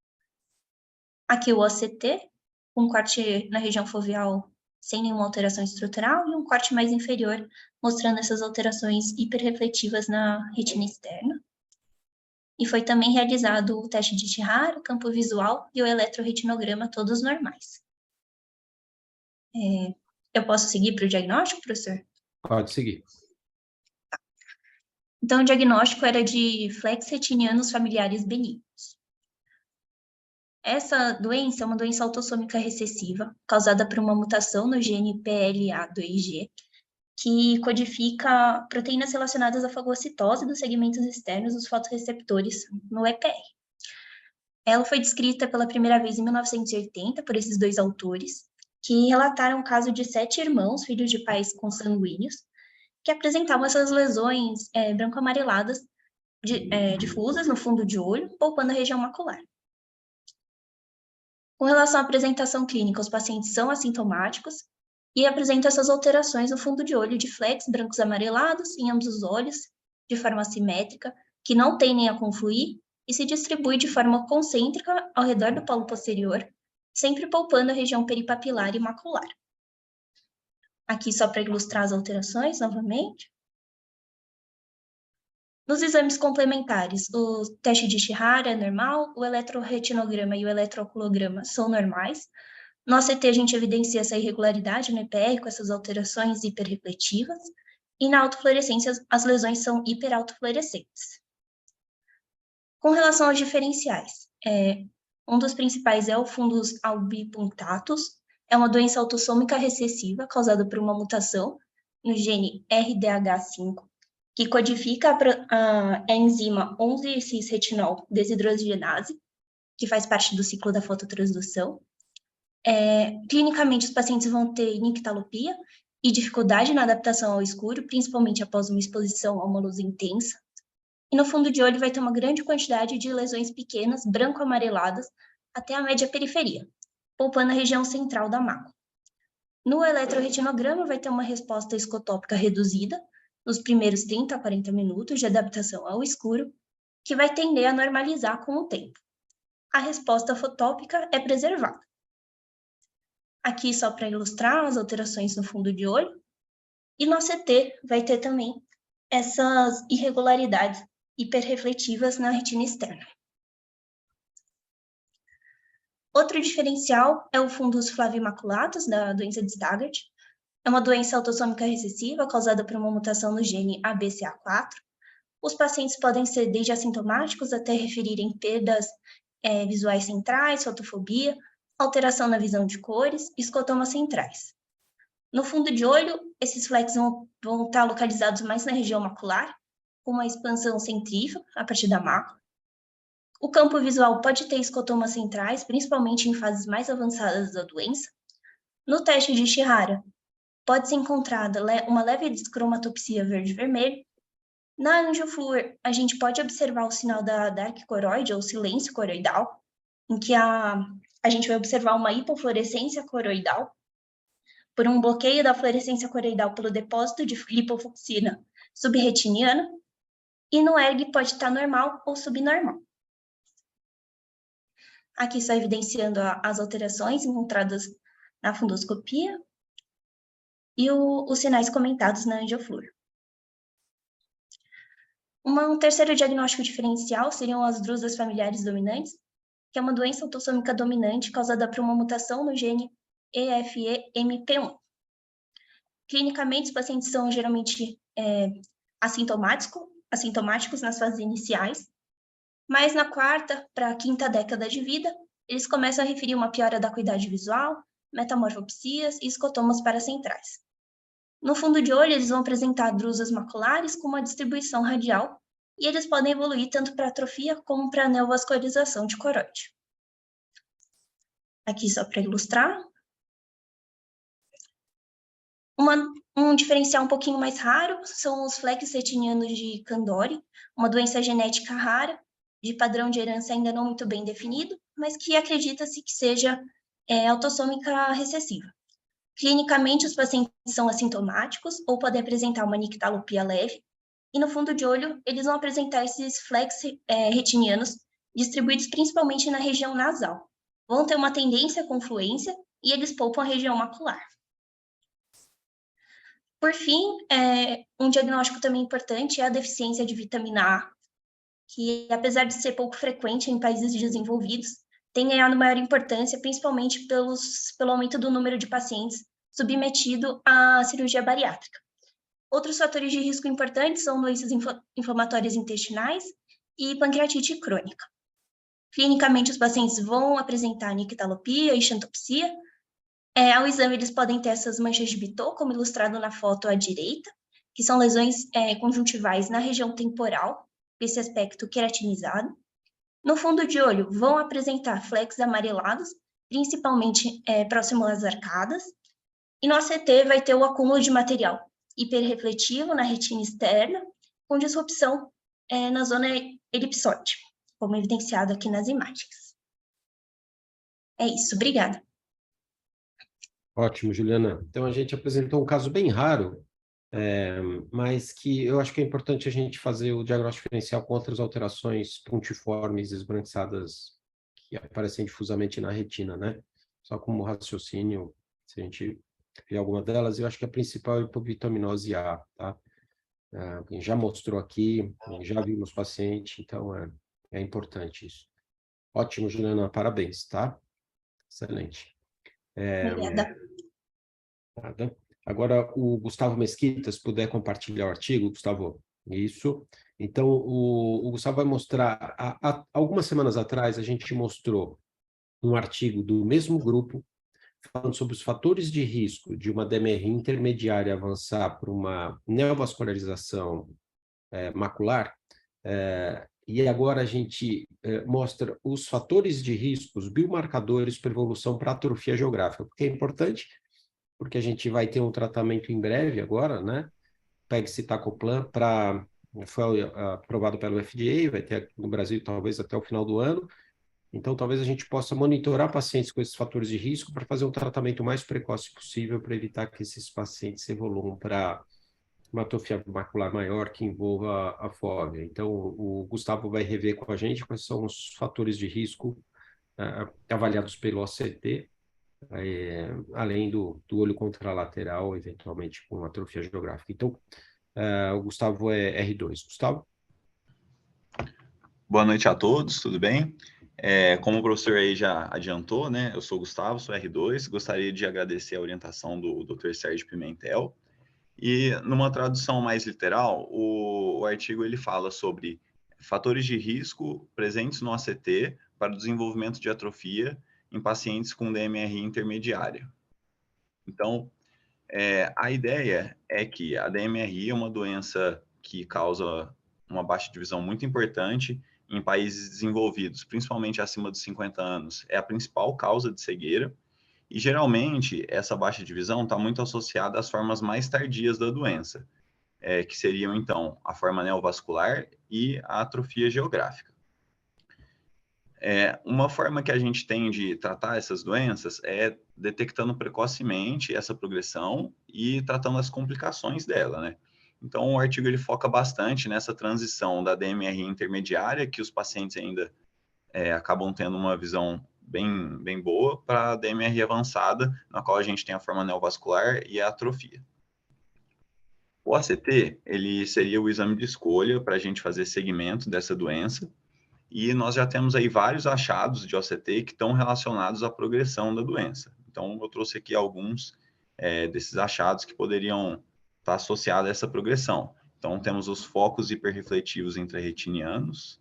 Aqui o OCT, um corte na região foveal sem nenhuma alteração estrutural e um corte mais inferior, mostrando essas alterações hiperrefletivas na retina externa. E foi também realizado o teste de Chihara, campo visual e o eletroretinograma, todos normais. Eu posso seguir para o diagnóstico, professor? Pode seguir. Então, o diagnóstico era de flex retinianos familiares benignos. Essa doença é uma doença autossômica recessiva, causada por uma mutação no gene PLA2G, que codifica proteínas relacionadas à fagocitose dos segmentos externos dos fotorreceptores no EPR. Ela foi descrita pela primeira vez em 1980 por esses dois autores, que relataram o caso de 7 irmãos, filhos de pais consanguíneos, que apresentavam essas lesões branco-amareladas difusas no fundo de olho, poupando a região macular. Com relação à apresentação clínica, os pacientes são assintomáticos e apresentam essas alterações no fundo de olho de flecks brancos amarelados em ambos os olhos, de forma assimétrica, que não tendem a confluir e se distribui de forma concêntrica ao redor do polo posterior, sempre poupando a região peripapilar e macular. Aqui só para ilustrar as alterações, novamente. Nos exames complementares, o teste de Chihara é normal, o eletroretinograma e o eletrooculograma são normais. No ACT, a gente evidencia essa irregularidade no EPR com essas alterações hiperrefletivas, e na autofluorescência, as lesões são hiperautofluorescentes. Com relação aos diferenciais, um dos principais é o fundus albipuntatus, é uma doença autossômica recessiva causada por uma mutação no gene RDH5, que codifica a enzima 11-cis-retinol desidrogenase, que faz parte do ciclo da fototransdução. Clinicamente, os pacientes vão ter nictalopia e dificuldade na adaptação ao escuro, principalmente após uma exposição a uma luz intensa. E no fundo de olho vai ter uma grande quantidade de lesões pequenas, branco-amareladas, até a média periferia, poupando a região central da mácula. No eletroretinograma vai ter uma resposta escotópica reduzida, nos primeiros 30 a 40 minutos de adaptação ao escuro, que vai tender a normalizar com o tempo. A resposta fotópica é preservada. Aqui só para ilustrar as alterações no fundo de olho. E no CT vai ter também essas irregularidades hiperrefletivas na retina externa. Outro diferencial é o fundus flavimaculatus, da doença de Stargardt. É uma doença autossômica recessiva causada por uma mutação no gene ABCA4. Os pacientes podem ser desde assintomáticos até referirem perdas visuais centrais, fotofobia, alteração na visão de cores e escotomas centrais. No fundo de olho, esses flecks vão estar localizados mais na região macular, com uma expansão centrífuga a partir da mácula. O campo visual pode ter escotomas centrais, principalmente em fases mais avançadas da doença. No teste de Chihara, pode ser encontrada uma leve descromatopsia verde-vermelho. Na angiofluor, a gente pode observar o sinal da dark coroide, ou silêncio coroidal, em que a gente vai observar uma hipofluorescência coroidal, por um bloqueio da fluorescência coroidal pelo depósito de lipofucsina subretiniana, e no ERG pode estar normal ou subnormal. Aqui só evidenciando as alterações encontradas na fundoscopia e os sinais comentados na angiofluor. Um terceiro diagnóstico diferencial seriam as drusas familiares dominantes, que é uma doença autossômica dominante causada por uma mutação no gene EFE-MP1. Clinicamente, os pacientes são geralmente assintomáticos nas fases iniciais, mas na 4ª para a 5ª década de vida, eles começam a referir uma piora da acuidade visual, metamorfopsias e escotomas paracentrais. No fundo de olho, eles vão apresentar drusas maculares com uma distribuição radial, e eles podem evoluir tanto para atrofia como para neovascularização de coroide. Aqui só para ilustrar. Um diferencial um pouquinho mais raro são os flex retinianos de Kandori, uma doença genética rara, de padrão de herança ainda não muito bem definido, mas que acredita-se que seja autossômica recessiva. Clinicamente, os pacientes são assintomáticos ou podem apresentar uma nictalopia leve, e no fundo de olho, eles vão apresentar esses flex retinianos distribuídos principalmente na região nasal. Vão ter uma tendência à confluência e eles poupam a região macular. Por fim, um diagnóstico também importante é a deficiência de vitamina A, que apesar de ser pouco frequente em países desenvolvidos, tem ganhado maior importância, principalmente pelo aumento do número de pacientes submetido à cirurgia bariátrica. Outros fatores de risco importantes são doenças inflamatórias intestinais e pancreatite crônica. Clinicamente, os pacientes vão apresentar nictalopia e xantopsia. Ao exame, eles podem ter essas manchas de Bitot, como ilustrado na foto à direita, que são lesões conjuntivais na região temporal, esse aspecto queratinizado. No fundo de olho, vão apresentar flecos amarelados, principalmente próximo às arcadas. E no ACT vai ter o acúmulo de material hiperrefletivo na retina externa, com disrupção na zona elipsoide, como evidenciado aqui nas imagens. É isso, obrigada. Ótimo, Juliana. Então, a gente apresentou um caso bem raro, mas que eu acho que é importante a gente fazer o diagnóstico diferencial com outras alterações pontiformes esbranquiçadas que aparecem difusamente na retina, né? Só como raciocínio, se a gente ver alguma delas, eu acho que a principal é a hipovitaminose A, tá? Já mostrou aqui, já viu nos pacientes, então é importante isso. Ótimo, Juliana, parabéns, tá? Excelente. Obrigada. Nada. Agora, o Gustavo Mesquita, se puder compartilhar o artigo, Gustavo. Isso. Então, o Gustavo vai mostrar... algumas semanas atrás, a gente mostrou um artigo do mesmo grupo falando sobre os fatores de risco de uma DMR intermediária avançar para uma neovascularização macular, e agora a gente mostra os fatores de risco, os biomarcadores para evolução para atrofia geográfica, porque é importante, porque a gente vai ter um tratamento em breve agora, né? Pegcetacoplan foi aprovado pelo FDA, vai ter aqui no Brasil talvez até o final do ano. Então, talvez a gente possa monitorar pacientes com esses fatores de risco para fazer um tratamento mais precoce possível para evitar que esses pacientes evoluam para uma atrofia macular maior que envolva a fóvea. Então, o Gustavo vai rever com a gente quais são os fatores de risco avaliados pelo OCT, além do olho contralateral, eventualmente com atrofia geográfica. Então, o Gustavo é R2. Gustavo? Boa noite a todos, tudo bem? Como o professor aí já adiantou, né? Eu sou o Gustavo, sou R2, gostaria de agradecer a orientação do Dr. Sérgio Pimentel. E numa tradução mais literal, o artigo ele fala sobre fatores de risco presentes no ACT para o desenvolvimento de atrofia em pacientes com DMRI intermediária. Então, a ideia é que a DMRI é uma doença que causa uma baixa de visão muito importante em países desenvolvidos, principalmente acima dos 50 anos, é a principal causa de cegueira. E, geralmente, essa baixa de visão está muito associada às formas mais tardias da doença, que seriam, então, a forma neovascular e a atrofia geográfica. Uma forma que a gente tem de tratar essas doenças é detectando precocemente essa progressão e tratando as complicações dela, né? Então, o artigo ele foca bastante nessa transição da DMRI intermediária, que os pacientes ainda acabam tendo uma visão bem boa, para a DMRI avançada, na qual a gente tem a forma neovascular e a atrofia. O ACT, ele seria o exame de escolha para a gente fazer segmento dessa doença, e nós já temos aí vários achados de OCT que estão relacionados à progressão da doença. Então, eu trouxe aqui alguns desses achados que poderiam estar associados a essa progressão. Então, temos os focos hiperrefletivos intrarretinianos,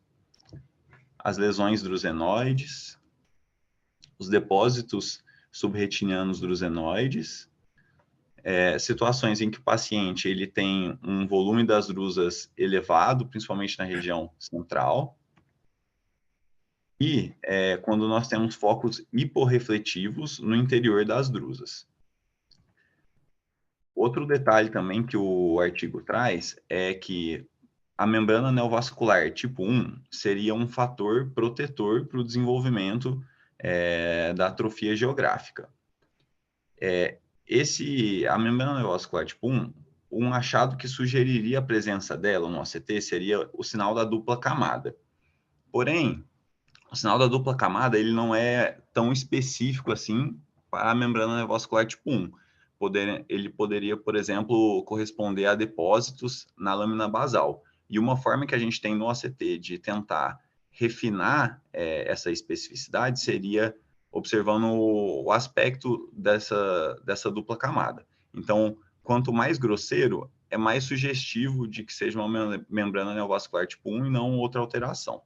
as lesões drusenoides, os depósitos subretinianos drusenoides, situações em que o paciente ele tem um volume das drusas elevado, principalmente na região central, E quando nós temos focos hiporrefletivos no interior das drusas. Outro detalhe também que o artigo traz é que a membrana neovascular tipo 1 seria um fator protetor para o desenvolvimento da atrofia geográfica. A membrana neovascular tipo 1, um achado que sugeriria a presença dela no OCT seria o sinal da dupla camada. Porém, o sinal da dupla camada ele não é tão específico assim para a membrana neovascular tipo 1. Ele poderia, por exemplo, corresponder a depósitos na lâmina basal. E uma forma que a gente tem no OCT de tentar refinar essa especificidade seria observando o aspecto dessa dupla camada. Então, quanto mais grosseiro, é mais sugestivo de que seja uma membrana neovascular tipo 1 e não outra alteração.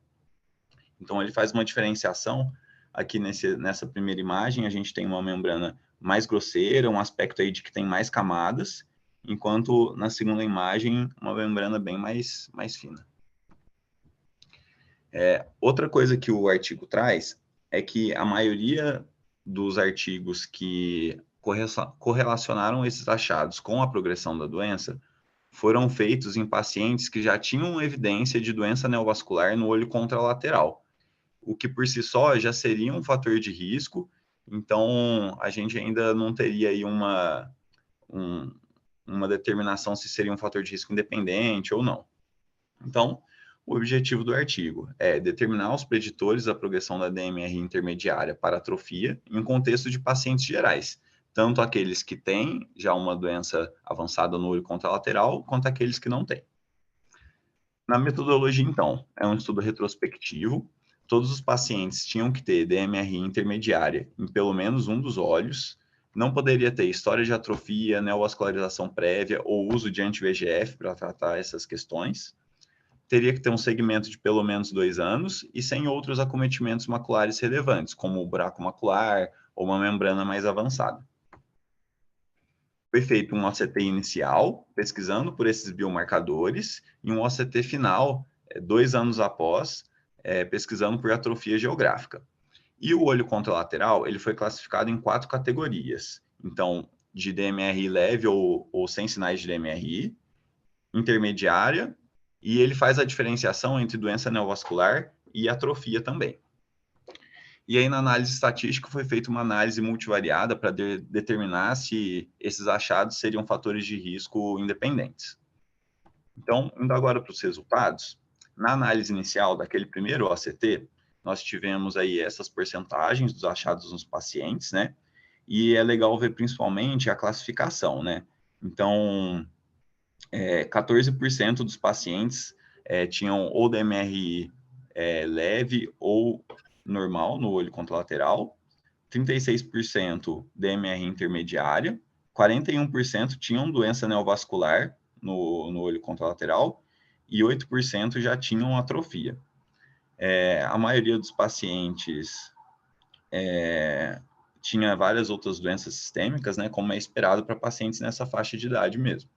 Então, ele faz uma diferenciação. Aqui nessa primeira imagem, a gente tem uma membrana mais grosseira, um aspecto aí de que tem mais camadas, enquanto na segunda imagem, uma membrana bem mais fina. Outra coisa que o artigo traz é que a maioria dos artigos que correlacionaram esses achados com a progressão da doença foram feitos em pacientes que já tinham evidência de doença neovascular no olho contralateral, o que por si só já seria um fator de risco. Então, a gente ainda não teria aí uma determinação se seria um fator de risco independente ou não. Então, o objetivo do artigo é determinar os preditores da progressão da DMRI intermediária para atrofia em um contexto de pacientes gerais, tanto aqueles que têm já uma doença avançada no olho contralateral, quanto aqueles que não têm. Na metodologia, então, é um estudo retrospectivo. Todos os pacientes tinham que ter DMRI intermediária em pelo menos um dos olhos, não poderia ter história de atrofia, neovascularização prévia ou uso de anti-VEGF para tratar essas questões. Teria que ter um segmento de pelo menos 2 anos e sem outros acometimentos maculares relevantes, como o buraco macular ou uma membrana mais avançada. Foi feito um OCT inicial, pesquisando por esses biomarcadores, e um OCT final, 2 anos após, pesquisando por atrofia geográfica. E o olho contralateral, ele foi classificado em 4 categorias. Então, de DMRI leve ou sem sinais de DMRI, intermediária, e ele faz a diferenciação entre doença neovascular e atrofia também. E aí, na análise estatística, foi feita uma análise multivariada para determinar se esses achados seriam fatores de risco independentes. Então, indo agora para os resultados, na análise inicial daquele primeiro OCT, nós tivemos aí essas porcentagens dos achados nos pacientes, né? E é legal ver principalmente a classificação, né? Então, 14% dos pacientes tinham ou DMRI leve ou normal no olho contralateral, 36% DMRI intermediária, 41% tinham doença neovascular no olho contralateral e 8% já tinham atrofia. A maioria dos pacientes tinha várias outras doenças sistêmicas, né, como é esperado para pacientes nessa faixa de idade mesmo.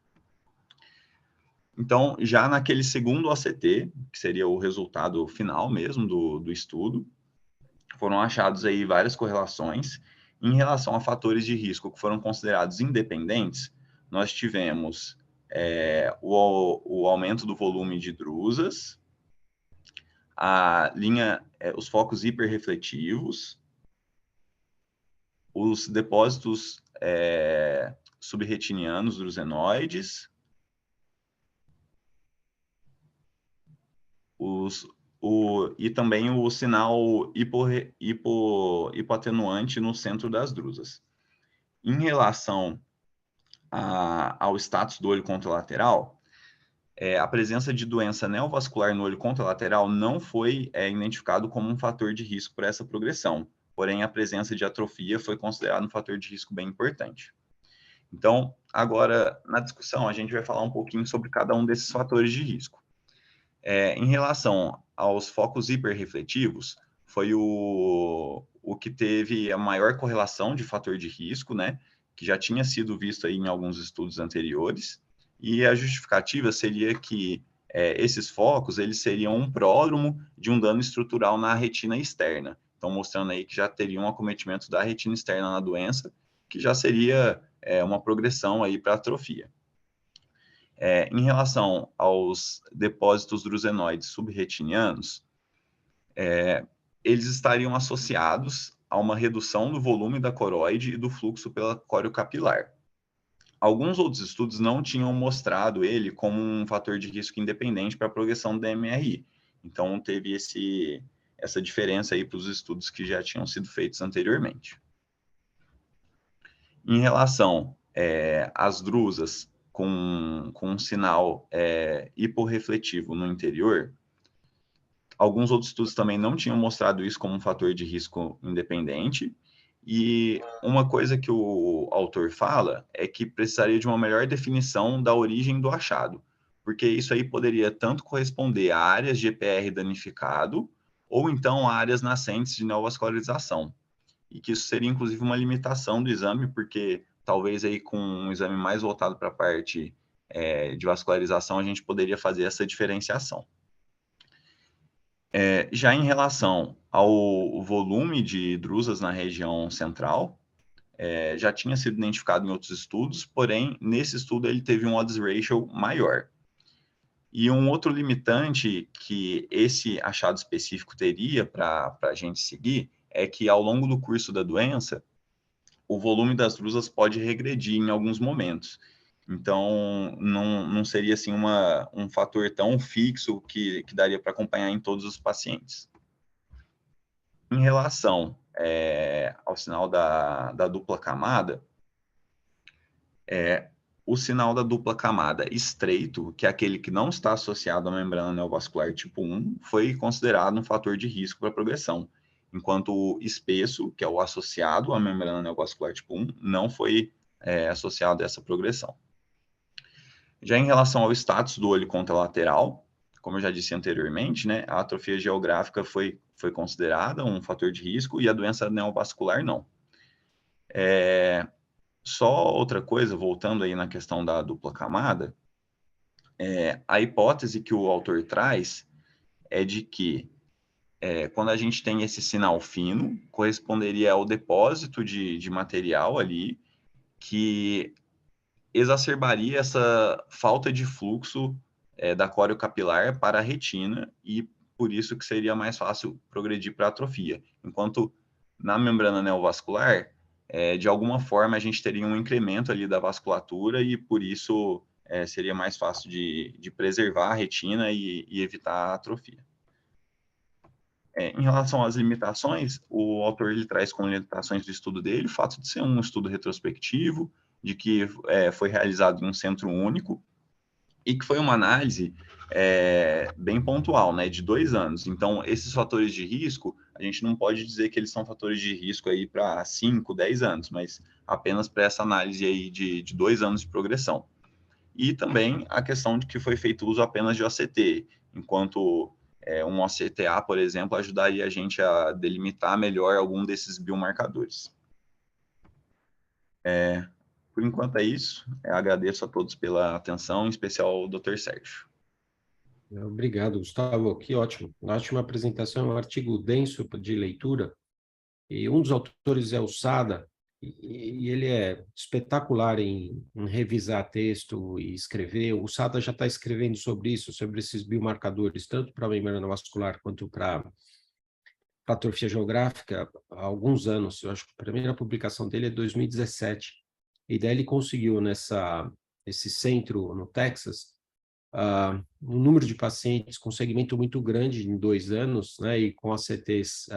Então, já naquele segundo OCT, que seria o resultado final mesmo do estudo, foram achados aí várias correlações. Em relação a fatores de risco que foram considerados independentes, nós tivemos o aumento do volume de drusas, os focos hiperrefletivos, os depósitos subretinianos drusenoides, e também o sinal hipoatenuante no centro das drusas. Em relação ao status do olho contralateral, a presença de doença neovascular no olho contralateral não foi identificado como um fator de risco para essa progressão, porém a presença de atrofia foi considerada um fator de risco bem importante. Então, agora, na discussão, a gente vai falar um pouquinho sobre cada um desses fatores de risco. Em relação aos focos hiperrefletivos, foi o que teve a maior correlação de fator de risco, né, que já tinha sido visto aí em alguns estudos anteriores, e a justificativa seria que esses focos, eles seriam um pródromo de um dano estrutural na retina externa. Então, mostrando aí que já teria um acometimento da retina externa na doença, que já seria uma progressão aí para atrofia. Em relação aos depósitos drusenoides subretinianos, eles estariam associados a uma redução do volume da coroide e do fluxo pela córeo capilar. Alguns outros estudos não tinham mostrado ele como um fator de risco independente para a progressão do DMRI. Então, teve essa diferença aí para os estudos que já tinham sido feitos anteriormente. Em relação às drusas com um sinal hiporrefletivo no interior, alguns outros estudos também não tinham mostrado isso como um fator de risco independente, e uma coisa que o autor fala é que precisaria de uma melhor definição da origem do achado, porque isso aí poderia tanto corresponder a áreas de EPR danificado, ou então a áreas nascentes de neovascularização, e que isso seria inclusive uma limitação do exame, porque talvez aí com um exame mais voltado para a parte de vascularização a gente poderia fazer essa diferenciação. Já em relação ao volume de drusas na região central, já tinha sido identificado em outros estudos, porém, nesse estudo ele teve um odds ratio maior. E um outro limitante que esse achado específico teria para a gente seguir é que, ao longo do curso da doença, o volume das drusas pode regredir em alguns momentos. Então, não seria assim um fator tão fixo que daria para acompanhar em todos os pacientes. Em relação ao sinal da dupla camada, o sinal da dupla camada estreito, que é aquele que não está associado à membrana neovascular tipo 1, foi considerado um fator de risco para progressão, enquanto o espesso, que é o associado à membrana neovascular tipo 1, não foi associado a essa progressão. Já em relação ao status do olho contralateral, como eu já disse anteriormente, né, a atrofia geográfica foi considerada um fator de risco e a doença neovascular não. Só outra coisa, voltando aí na questão da dupla camada, a hipótese que o autor traz é de que quando a gente tem esse sinal fino, corresponderia ao depósito de material ali que exacerbaria essa falta de fluxo da córeo capilar para a retina e por isso que seria mais fácil progredir para atrofia. Enquanto na membrana neovascular, de alguma forma a gente teria um incremento ali da vasculatura e por isso seria mais fácil de preservar a retina e evitar a atrofia. Em relação às limitações, o autor ele traz como limitações do estudo dele o fato de ser um estudo retrospectivo, de que foi realizado em um centro único e que foi uma análise bem pontual, né, de 2 anos. Então, esses fatores de risco, a gente não pode dizer que eles são fatores de risco aí para 5, 10 anos, mas apenas para essa análise aí de 2 anos de progressão. E também a questão de que foi feito uso apenas de OCT, enquanto um OCTA, por exemplo, ajudaria a gente a delimitar melhor algum desses biomarcadores. Por enquanto é isso. Agradeço a todos pela atenção, em especial ao Dr. Sérgio. Obrigado, Gustavo. Que ótimo. Ótima apresentação, é um artigo denso de leitura. E um dos autores é o Sada, e ele é espetacular em revisar texto e escrever. O Sada já está escrevendo sobre isso, sobre esses biomarcadores, tanto para a membrana vascular quanto para atrofia geográfica, há alguns anos. Eu acho que a primeira publicação dele é 2017. E daí ele conseguiu, nesse centro no Texas, um número de pacientes com segmento muito grande em 2 anos, né, e com ACTs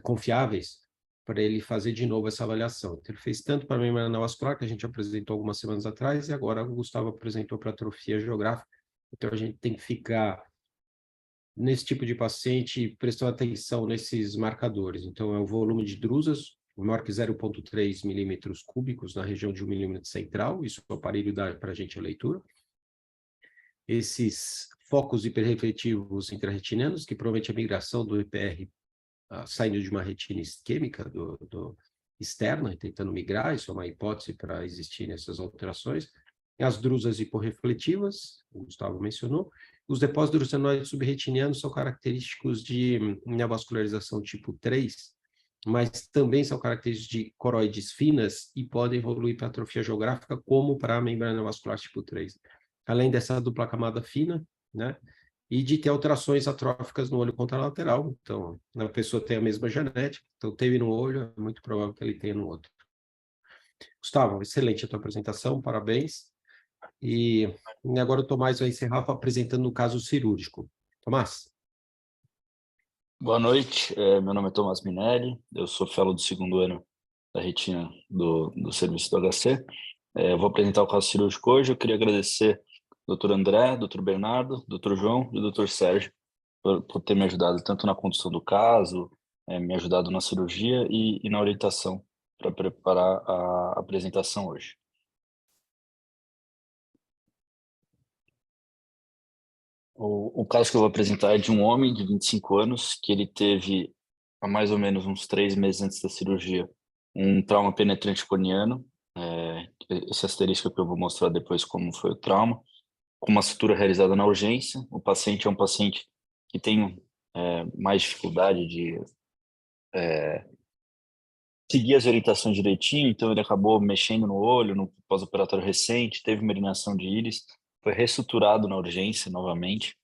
confiáveis, para ele fazer de novo essa avaliação. Então, ele fez tanto para a membrana vascular, que a gente apresentou algumas semanas atrás, e agora o Gustavo apresentou para atrofia geográfica. Então, a gente tem que ficar nesse tipo de paciente, prestando atenção nesses marcadores. Então, é o volume de drusas, o maior que 0,3 milímetros cúbicos na região de 1 milímetro central, isso o aparelho dá para a gente a leitura. Esses focos hiperrefletivos intrarretinianos, que provavelmente a migração do EPR saindo de uma retina isquêmica externa e tentando migrar, isso é uma hipótese para existir nessas alterações. as drusas hiporrefletivas, o Gustavo mencionou. Os depósitos drusenoides subretinianos são característicos de neovascularização tipo 3, mas também são característicos de coroides finas e podem evoluir para atrofia geográfica, como para a membrana vascular tipo 3. Além dessa dupla camada fina, né? E de ter alterações atróficas no olho contralateral. Então, a pessoa tem a mesma genética, então teve no olho, é muito provável que ele tenha no outro. Gustavo, excelente a tua apresentação, parabéns. E agora o Tomás vai encerrar apresentando o caso cirúrgico. Tomás? Boa noite, meu nome é Tomás Minelli, eu sou fellow do 2º ano da retina do serviço do HC. Eu vou apresentar o caso cirúrgico hoje. Eu queria agradecer ao Dr. André, Dr. Bernardo, Dr. João e o Dr. Sérgio por ter me ajudado tanto na condução do caso, me ajudado na cirurgia e na orientação para preparar a apresentação hoje. O caso que eu vou apresentar é de um homem de 25 anos que ele teve, há mais ou menos uns 3 meses antes da cirurgia, um trauma penetrante corneano. Esse asterisco que eu vou mostrar depois como foi o trauma, com uma sutura realizada na urgência. O paciente é um paciente que tem mais dificuldade de seguir as orientações direitinho, então ele acabou mexendo no olho, no pós-operatório recente, teve uma irinação de íris, foi ressuturado na urgência novamente,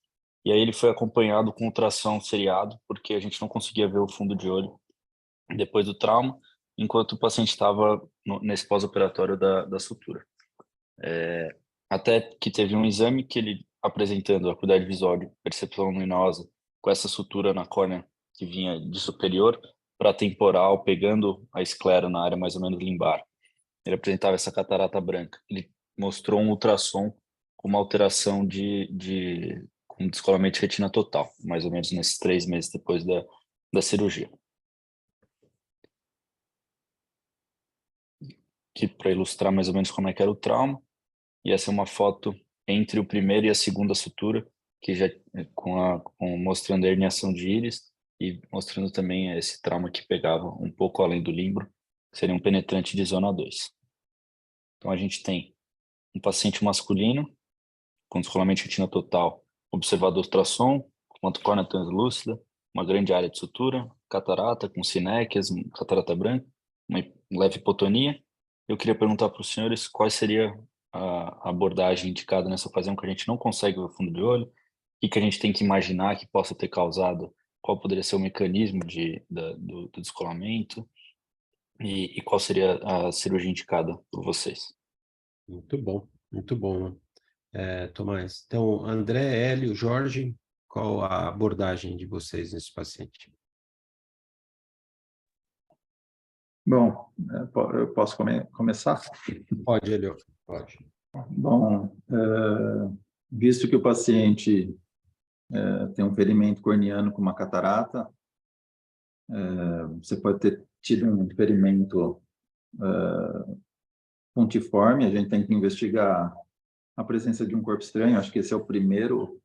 e aí ele foi acompanhado com ultrassom seriado, porque a gente não conseguia ver o fundo de olho depois do trauma, enquanto o paciente estava nesse pós-operatório da sutura. Até que teve um exame que ele, apresentando acuidade visual de percepção luminosa, com essa sutura na córnea que vinha de superior para temporal, pegando a esclera na área mais ou menos limbar. Ele apresentava essa catarata branca. Ele mostrou um ultrassom com uma alteração com descolamento de retina total, mais ou menos nesses 3 meses depois da cirurgia. Aqui para ilustrar mais ou menos como é que era o trauma. E essa é uma foto entre o primeiro e a segunda sutura, que já mostrando a herniação de íris e mostrando também esse trauma que pegava um pouco além do limbro, que seria um penetrante de zona 2. Então a gente tem um paciente masculino com descolamento de retina total, observado ultrassom, com uma córnea translúcida, uma grande área de sutura, catarata com sinéquias, catarata branca, uma leve hipotonia. Eu queria perguntar para os senhores qual seria a abordagem indicada nessa ocasião, que a gente não consegue ver o fundo de olho, o que a gente tem que imaginar que possa ter causado, qual poderia ser o mecanismo do descolamento e qual seria a cirurgia indicada por vocês. Muito bom, Tomás. Então, André, Hélio, Jorge, qual a abordagem de vocês nesse paciente? Bom, eu posso começar? Pode, Hélio, pode. Bom, visto que o paciente tem um ferimento corneano com uma catarata, você pode ter tido um ferimento pontiforme, a gente tem que investigar a presença de um corpo estranho, acho que esse é o primeiro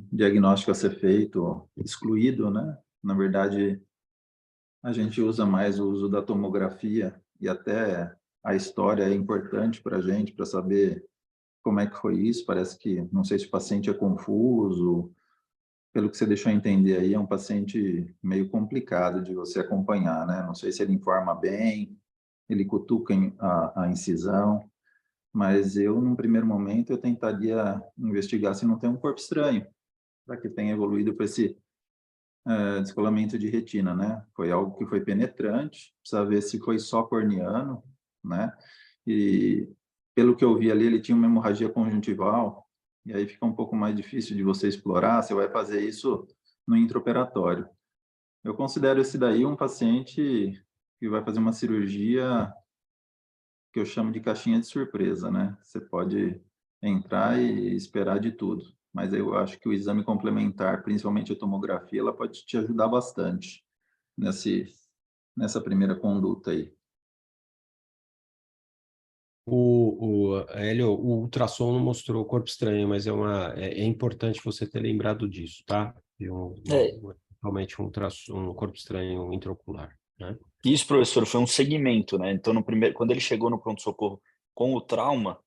diagnóstico a ser feito, excluído, né? Na verdade, a gente usa mais o uso da tomografia e até a história é importante para a gente, para saber como é que foi isso. Parece que, não sei se o paciente é confuso, pelo que você deixou entender aí, é um paciente meio complicado de você acompanhar, né? Não sei se ele informa bem, ele cutuca a incisão, mas eu, num primeiro momento, eu tentaria investigar se não tem um corpo estranho, para que tenha evoluído para esse descolamento de retina, né? Foi algo que foi penetrante, precisa ver se foi só corneano, né? E pelo que eu vi ali, ele tinha uma hemorragia conjuntival, e aí fica um pouco mais difícil de você explorar, você vai fazer isso no intraoperatório. Eu considero esse daí um paciente que vai fazer uma cirurgia que eu chamo de caixinha de surpresa, né? Você pode entrar e esperar de tudo, mas eu acho que o exame complementar, principalmente a tomografia, ela pode te ajudar bastante nessa primeira conduta aí. Hélio, o ultrassom não mostrou o corpo estranho, mas é importante você ter lembrado disso, tá? Realmente um corpo estranho intraocular, né? Isso, professor, foi um segmento, né? Então, quando ele chegou no pronto-socorro com o trauma,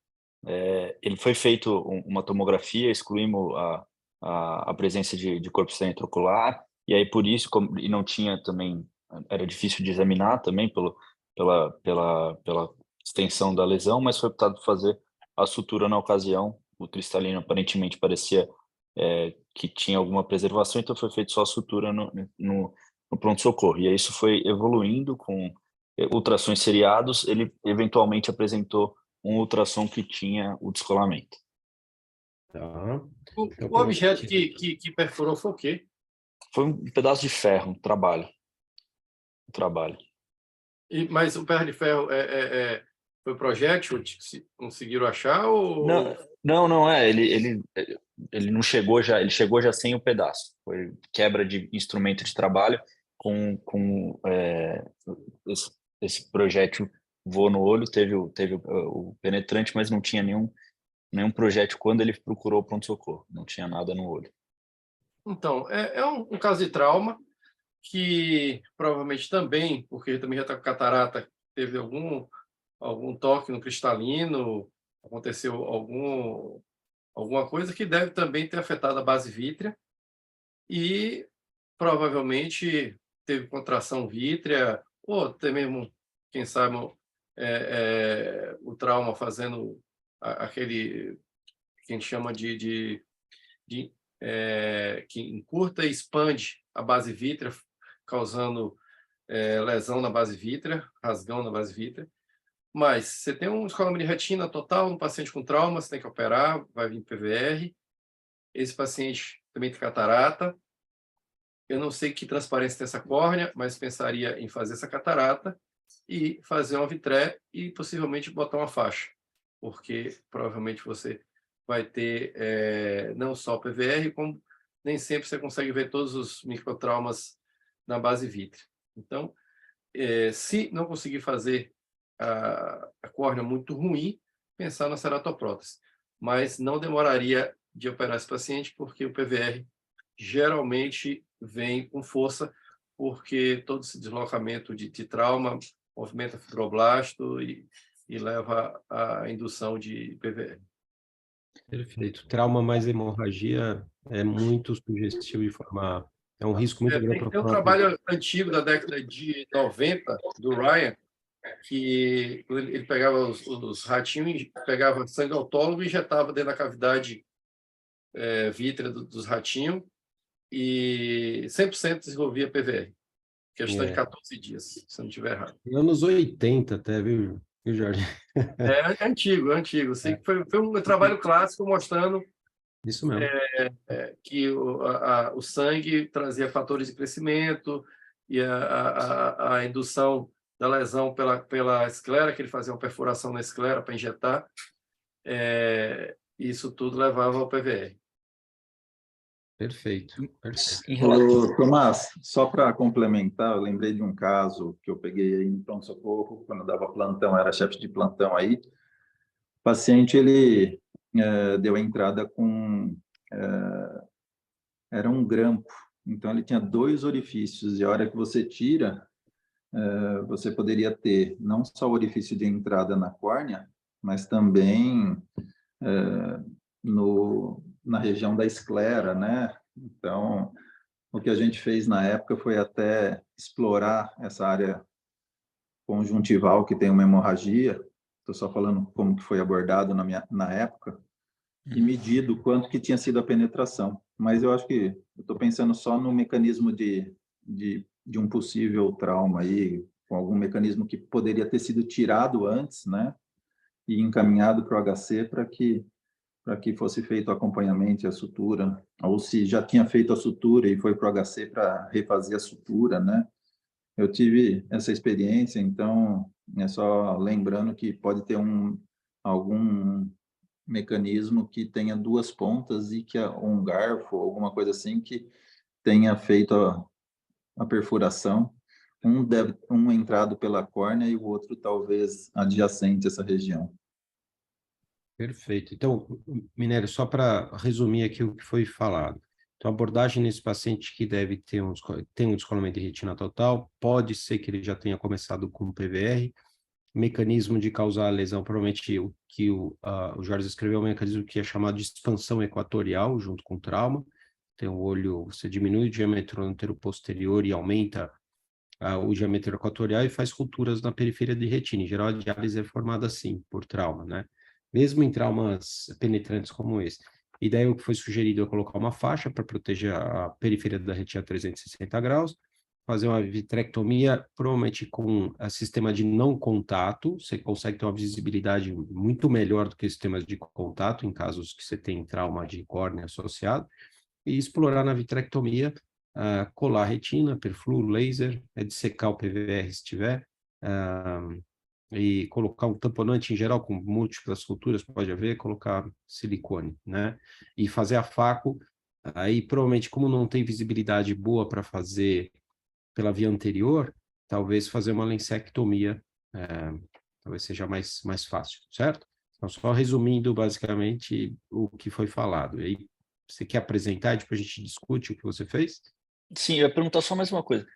ele foi feito uma tomografia, excluímos a presença de corpo extraocular, e aí por isso, e não tinha também, era difícil de examinar também pela extensão da lesão, mas foi optado por fazer a sutura na ocasião. O cristalino aparentemente parecia que tinha alguma preservação, então foi feito só a sutura no pronto-socorro. E aí isso foi evoluindo com ultrassons seriados, ele eventualmente apresentou um ultrassom que tinha o descolamento. Tá. O objeto que perfurou foi o quê? Foi um pedaço de ferro, um trabalho. Mas o pedaço de ferro foi projétil? Conseguiram achar? Ou... Não, ele não chegou já, ele chegou já sem o pedaço. Foi quebra de instrumento de trabalho com esse projétil voou no olho, teve o penetrante, mas não tinha nenhum projétil quando ele procurou o pronto-socorro. Não tinha nada no olho. Então, é um caso de trauma que provavelmente também, porque ele também já está com catarata, teve algum toque no cristalino, aconteceu alguma coisa que deve também ter afetado a base vítrea e provavelmente teve contração vítrea ou até mesmo, quem sabe, o trauma fazendo aquele que a gente chama que encurta e expande a base vítrea, causando lesão na base vítrea, rasgão na base vítrea. Mas você tem um descolamento de retina total no paciente com trauma, você tem que operar, vai vir PVR. Esse paciente também tem catarata. Eu não sei que transparência tem essa córnea, mas pensaria em fazer essa catarata e fazer uma vitré e possivelmente botar uma faixa, porque provavelmente você vai ter não só PVR, como nem sempre você consegue ver todos os microtraumas na base vítrea. Então, se não conseguir fazer a córnea muito ruim, pensar na ceratoprótese. Mas não demoraria de operar esse paciente, porque o PVR geralmente vem com força, porque todo esse deslocamento de trauma movimenta fibroblasto e leva à indução de PVR. Perfeito. Trauma mais hemorragia é muito sugestivo de formar. É um risco muito grande. Tem um trabalho antigo da década de 90, do Ryan, que ele pegava os ratinhos, pegava sangue autólogo e injetava dentro da cavidade vítrea dos ratinhos e 100% desenvolvia PVR. Questão de 14 dias, se não estiver errado. Anos 80 até, viu Jorge? É antigo. Sei que foi um trabalho clássico mostrando Isso mesmo. que o sangue trazia fatores de crescimento e a indução da lesão pela esclera, que ele fazia uma perfuração na esclera para injetar, isso tudo levava ao PVR. Perfeito. Tomás, só para complementar, eu lembrei de um caso que eu peguei aí no pronto-socorro, quando eu dava plantão, era chefe de plantão aí. O paciente, ele deu a entrada com... era um grampo, então ele tinha 2 orifícios, e a hora que você tira, você poderia ter não só o orifício de entrada na córnea, mas também na região da esclera, né? Então, o que a gente fez na época foi até explorar essa área conjuntival que tem uma hemorragia, estou só falando como que foi abordado na época, e medido quanto que tinha sido a penetração. Mas eu acho que eu estou pensando só no mecanismo de um possível trauma aí, com algum mecanismo que poderia ter sido tirado antes, né? E encaminhado para o HC para que fosse feito o acompanhamento e a sutura, ou se já tinha feito a sutura e foi para o HC para refazer a sutura, né? Eu tive essa experiência, então é só lembrando que pode ter algum mecanismo que tenha 2 pontas e que um garfo, alguma coisa assim, que tenha feito a perfuração. Um entrado pela córnea e o outro talvez adjacente a essa região. Perfeito. Então, Minério, só para resumir aqui o que foi falado. Então, a abordagem nesse paciente que deve ter tem um descolamento de retina total, pode ser que ele já tenha começado com PVR, mecanismo de causar a lesão, provavelmente o que o Jorge escreveu, é um mecanismo que é chamado de expansão equatorial, junto com trauma. Tem o olho, você diminui o diâmetro anteroposterior e aumenta o diâmetro equatorial e faz rupturas na periferia de retina. Em geral, a diálise é formada assim, por trauma, né? Mesmo em traumas penetrantes como esse. E daí o que foi sugerido é colocar uma faixa para proteger a periferia da retina a 360 graus, fazer uma vitrectomia, provavelmente com sistema de não contato, você consegue ter uma visibilidade muito melhor do que sistemas de contato, em casos que você tem trauma de córnea associado, e explorar na vitrectomia, colar a retina, perfluoro, laser, dissecar o PVR se tiver, e colocar um tamponante em geral com múltiplas culturas, pode haver, colocar silicone, né? E fazer a faco, aí provavelmente como não tem visibilidade boa para fazer pela via anterior, talvez fazer uma lensectomia, talvez seja mais fácil, certo? Então, só resumindo basicamente o que foi falado. E aí, você quer apresentar e depois a gente discute o que você fez? Sim, eu ia perguntar só mais uma coisa.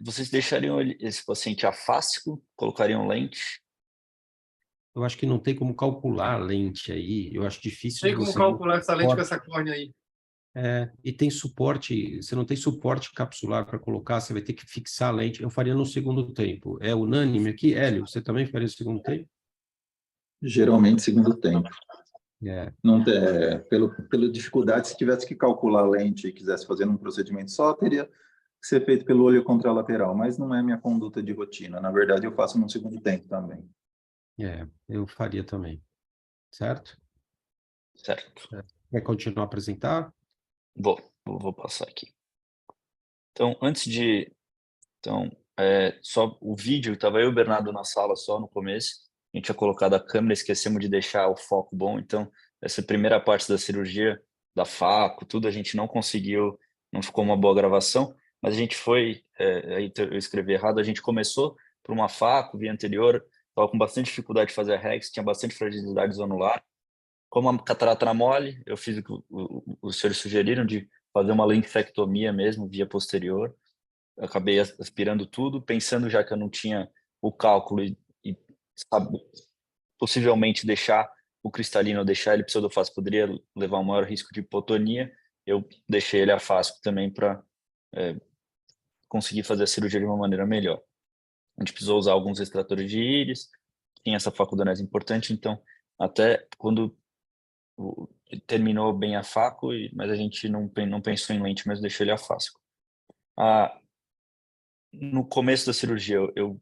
Vocês deixariam esse paciente afásico? Colocariam lente? Eu acho que não tem como calcular a lente aí, eu acho difícil Tem de como você... calcular essa lente com essa córnea aí. E tem suporte, você não tem suporte capsular para colocar, você vai ter que fixar a lente. Eu faria no segundo tempo. É unânime aqui? Hélio, você também faria no segundo tempo? Geralmente, segundo tempo. É. Não, pela dificuldade, se tivesse que calcular a lente e quisesse fazer um procedimento só, teria que ser feito pelo olho contralateral, mas não é minha conduta de rotina. Na verdade, eu faço no segundo tempo também. Eu faria também. Certo? Certo. Quer continuar a apresentar? Vou passar aqui. Então, só o vídeo, estava eu e o Bernardo na sala só no começo, a gente tinha colocado a câmera, esquecemos de deixar o foco bom, então essa primeira parte da cirurgia, da faco, tudo, a gente não conseguiu, não ficou uma boa gravação, mas a gente foi, aí eu escrevi errado, a gente começou por uma faco, via anterior, estava com bastante dificuldade de fazer a rex, tinha bastante fragilidade zonular, como a catarata era mole, eu fiz o que os senhores sugeriram de fazer uma lensectomia mesmo, via posterior. Eu acabei aspirando tudo, pensando já que eu não tinha o cálculo e sabe, possivelmente deixar o cristalino, deixar ele pseudofásico poderia levar um maior risco de hipotonia, eu deixei ele afásico também para conseguir fazer a cirurgia de uma maneira melhor. A gente precisou usar alguns extratores de íris, tinha essa faculdade importante, então até quando terminou bem a faco, mas a gente não pensou em lente, mas deixou ele afásico. No começo da cirurgia, eu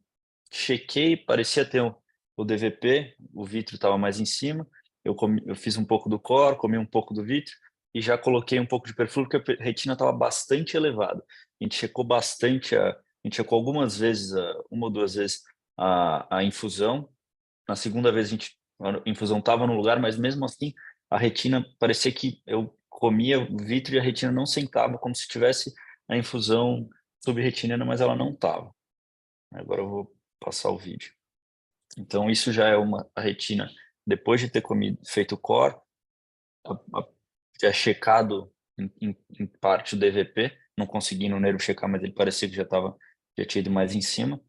chequei, parecia ter o DVP, o vítreo estava mais em cima, eu fiz um pouco do core, comi um pouco do vítreo e já coloquei um pouco de perfluoro, porque a retina estava bastante elevada. A gente checou bastante, a gente checou algumas vezes, uma ou duas vezes, a infusão. Na segunda vez a infusão estava no lugar, mas mesmo assim a retina parecia que eu comia o vítreo e a retina não sentava, como se tivesse a infusão subretiniana, mas ela não estava. Agora eu vou passar o vídeo. Então isso já é a retina, depois de ter feito o core, já checado em parte o DVP, não consegui no nervo checar, mas ele parecia que já tinha ido mais em cima,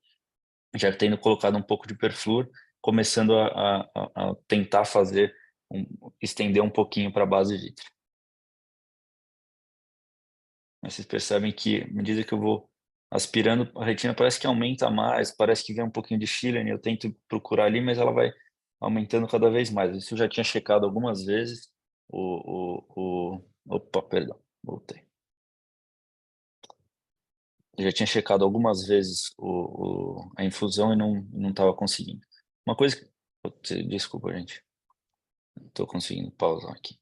já tendo colocado um pouco de perfluoro, começando a tentar estender um pouquinho para a base vítreo. Mas vocês percebem que, à medida que eu vou aspirando, a retina parece que aumenta mais, parece que vem um pouquinho de Schillen, eu tento procurar ali, mas ela vai aumentando cada vez mais. Isso eu já tinha checado algumas vezes. Opa, perdão, voltei. Eu já tinha checado algumas vezes a infusão e não estava conseguindo. Uma coisa que... Desculpa, gente. Não estou conseguindo pausar aqui.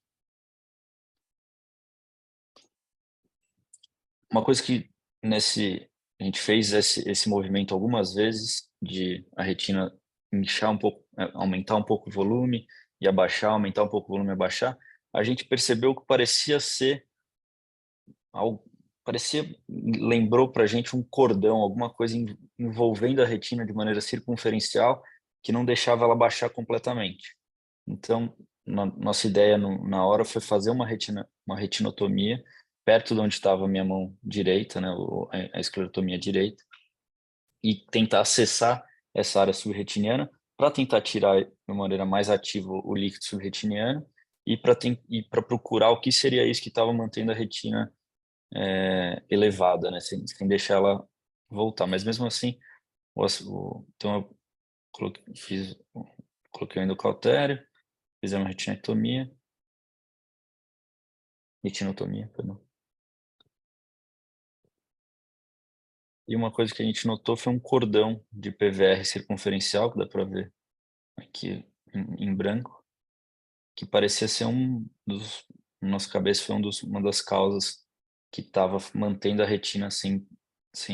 Uma coisa que a gente fez esse movimento algumas vezes de a retina inchar um pouco, aumentar um pouco o volume e abaixar, aumentar um pouco o volume e abaixar. A gente percebeu que parecia ser algo, lembrou para a gente um cordão, alguma coisa envolvendo a retina de maneira circunferencial que não deixava ela baixar completamente. Então, nossa ideia na hora foi fazer uma retinotomia perto de onde estava a minha mão direita, né, a esclerotomia direita, e tentar acessar essa área subretiniana para tentar tirar de uma maneira mais ativa o líquido subretiniano e para procurar o que seria isso que estava mantendo a retina elevada, né, sem deixar ela voltar. Mas mesmo assim, então eu coloquei o endocautério, fizemos retinotomia, perdão. E uma coisa que a gente notou foi um cordão de PVR circunferencial, que dá para ver aqui em branco, que parecia ser na nossa cabeça foi uma das causas que estava mantendo a retina sem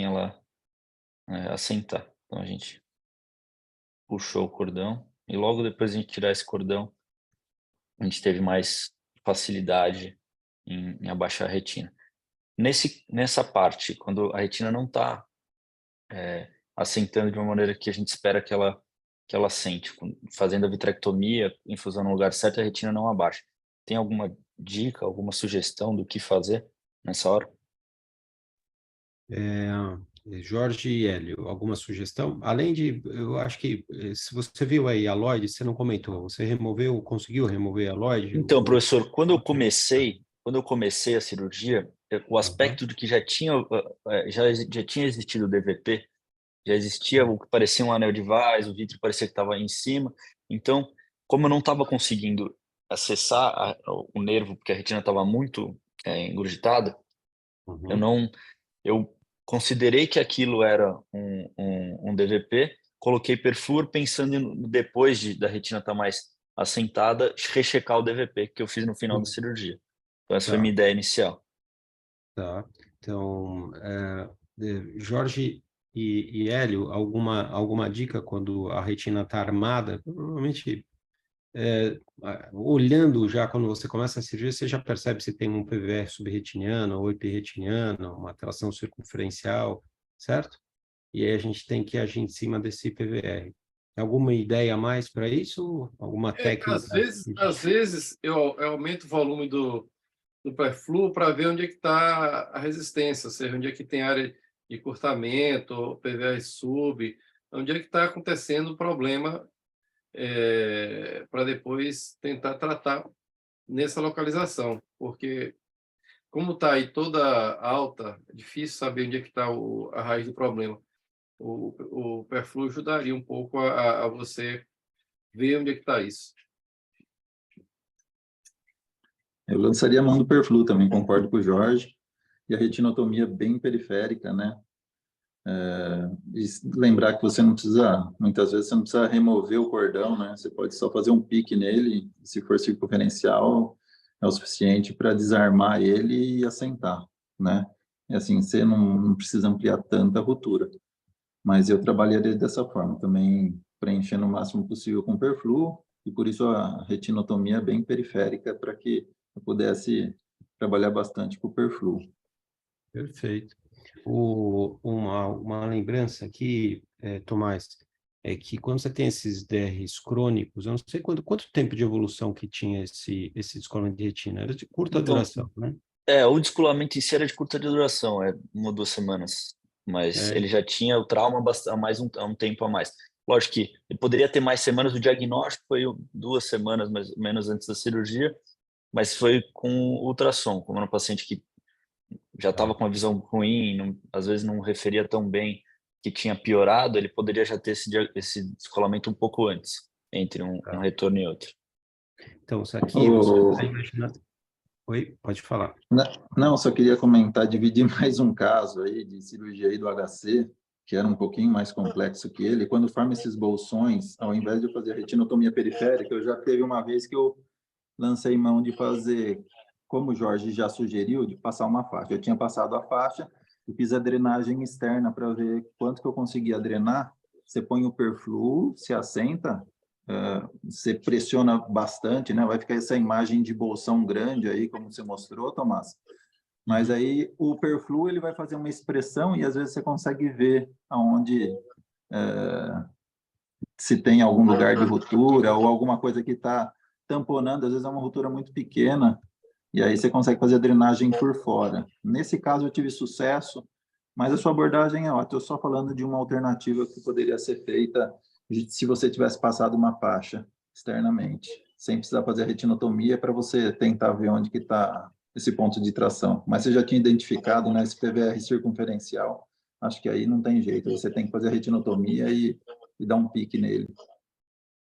ela assentar. Então a gente puxou o cordão e logo depois de a gente tirar esse cordão, a gente teve mais facilidade em abaixar a retina. Nessa parte, quando a retina não está assentando de uma maneira que a gente espera que ela assente, fazendo a vitrectomia, infusão no lugar certo, a retina não abaixa. Tem alguma dica, alguma sugestão do que fazer nessa hora? Jorge e Hélio, alguma sugestão? Além de, eu acho que se você viu aí a Lloyd, você não comentou, você conseguiu remover a Lloyd? Então, professor, quando eu comecei a cirurgia, o aspecto de que já tinha existido o DVP, já existia o que parecia um anel de Vaz, o vítreo parecia que estava em cima. Então, como eu não estava conseguindo acessar o nervo, porque a retina estava muito engurgitada, eu considerei que aquilo era um DVP, coloquei perfluor pensando em, depois da retina estar mais assentada, rechecar o DVP, que eu fiz no final da cirurgia. Então, essa foi a minha ideia inicial. Tá. Então, Jorge e Hélio, alguma dica quando a retina está armada? Provavelmente, olhando já, quando você começa a cirurgia, você já percebe se tem um PVR subretiniano ou hiperretiniano, uma tração circunferencial, certo? E aí a gente tem que agir em cima desse PVR. Alguma ideia a mais para isso? Alguma técnica? Às vezes eu aumento o volume do perfluo para ver onde é que está a resistência, ou seja, onde é que tem área de encurtamento, PVR sub, onde é que está acontecendo o problema, para depois tentar tratar nessa localização, porque como está aí toda alta, é difícil saber onde é que está a raiz do problema. O perfluo ajudaria um pouco a você ver onde é que está isso. Eu lançaria a mão do perfluo também, concordo com o Jorge. E a retinotomia bem periférica, né? E lembrar que você não precisa, muitas vezes você não precisa remover o cordão, né? Você pode só fazer um pique nele, se for circunferencial, é o suficiente para desarmar ele e assentar, né? E assim, você não precisa ampliar tanta ruptura. Mas eu trabalharia dessa forma, também preenchendo o máximo possível com perfluo, e por isso a retinotomia é bem periférica, para que eu pudesse trabalhar bastante com o perfluo. Perfeito. Uma lembrança aqui, Tomás, é que quando você tem esses DRs crônicos, eu não sei quanto tempo de evolução que tinha esse descolamento de retina, era de curta duração, né? O descolamento em si era de curta duração, 1 ou 2 semanas, mas ele já tinha o trauma há um tempo a mais. Lógico que ele poderia ter mais semanas, o diagnóstico foi 2 semanas mais ou menos antes da cirurgia, mas foi com ultrassom, como era um paciente que já estava com uma visão ruim, às vezes não referia tão bem que tinha piorado, ele poderia já ter esse descolamento um pouco antes, entre um retorno e outro. Então, isso aqui você está imaginando... Oi, pode falar. Não, só queria comentar, dividir mais um caso aí de cirurgia aí do HC, que era um pouquinho mais complexo que ele. Quando forma esses bolsões, ao invés de eu fazer a retinotomia periférica, eu já teve uma vez que eu lancei mão de fazer, como o Jorge já sugeriu, de passar uma faixa. Eu tinha passado a faixa e fiz a drenagem externa para ver quanto que eu conseguia drenar. Você põe o perfluo, se assenta, você pressiona bastante, né? Vai ficar essa imagem de bolsão grande aí, como você mostrou, Tomás. Mas aí o perfluo ele vai fazer uma expressão e às vezes você consegue ver aonde se tem algum lugar de ruptura ou alguma coisa que está tamponando, às vezes é uma ruptura muito pequena, e aí você consegue fazer a drenagem por fora. Nesse caso eu tive sucesso, Mas a sua abordagem é ótima. Eu estou só falando de uma alternativa que poderia ser feita se você tivesse passado uma faixa externamente, sem precisar fazer a retinotomia, para você tentar ver onde que está esse ponto de tração. Mas você já tinha identificado, né, esse PVR circunferencial. Acho que aí não tem jeito. Você tem que fazer a retinotomia e dar um pique nele.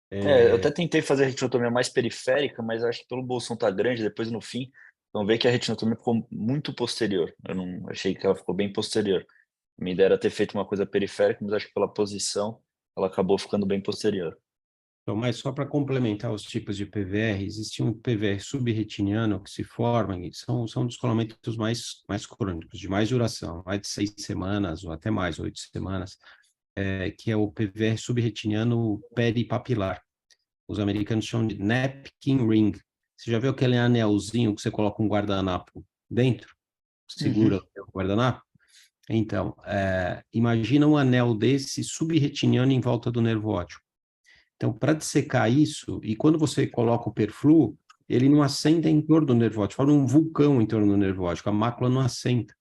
Eu até tentei fazer a retinotomia mais periférica, mas acho que pelo bolsão tá grande, depois no fim, vão ver que a retinotomia ficou muito posterior. Eu não achei que ela ficou bem posterior. Minha ideia era ter feito uma coisa periférica, mas acho que pela posição ela acabou ficando bem posterior. Então, mas só para complementar os tipos de PVR, existe um PVR subretiniano que se forma, e são descolamentos mais crônicos, de mais duração, mais de 6 semanas ou até mais, 8 semanas, que é o PVR subretiniano peripapilar. Os americanos chamam de napkin ring. Você já viu aquele anelzinho que você coloca um guardanapo dentro? Segura o guardanapo? Então, imagina um anel desse subretiniano em volta do nervo óptico. Então, para dissecar isso, e quando você coloca o perflu, ele não assenta em torno do nervo óptico, forma um vulcão em torno do nervo óptico, a mácula não assenta.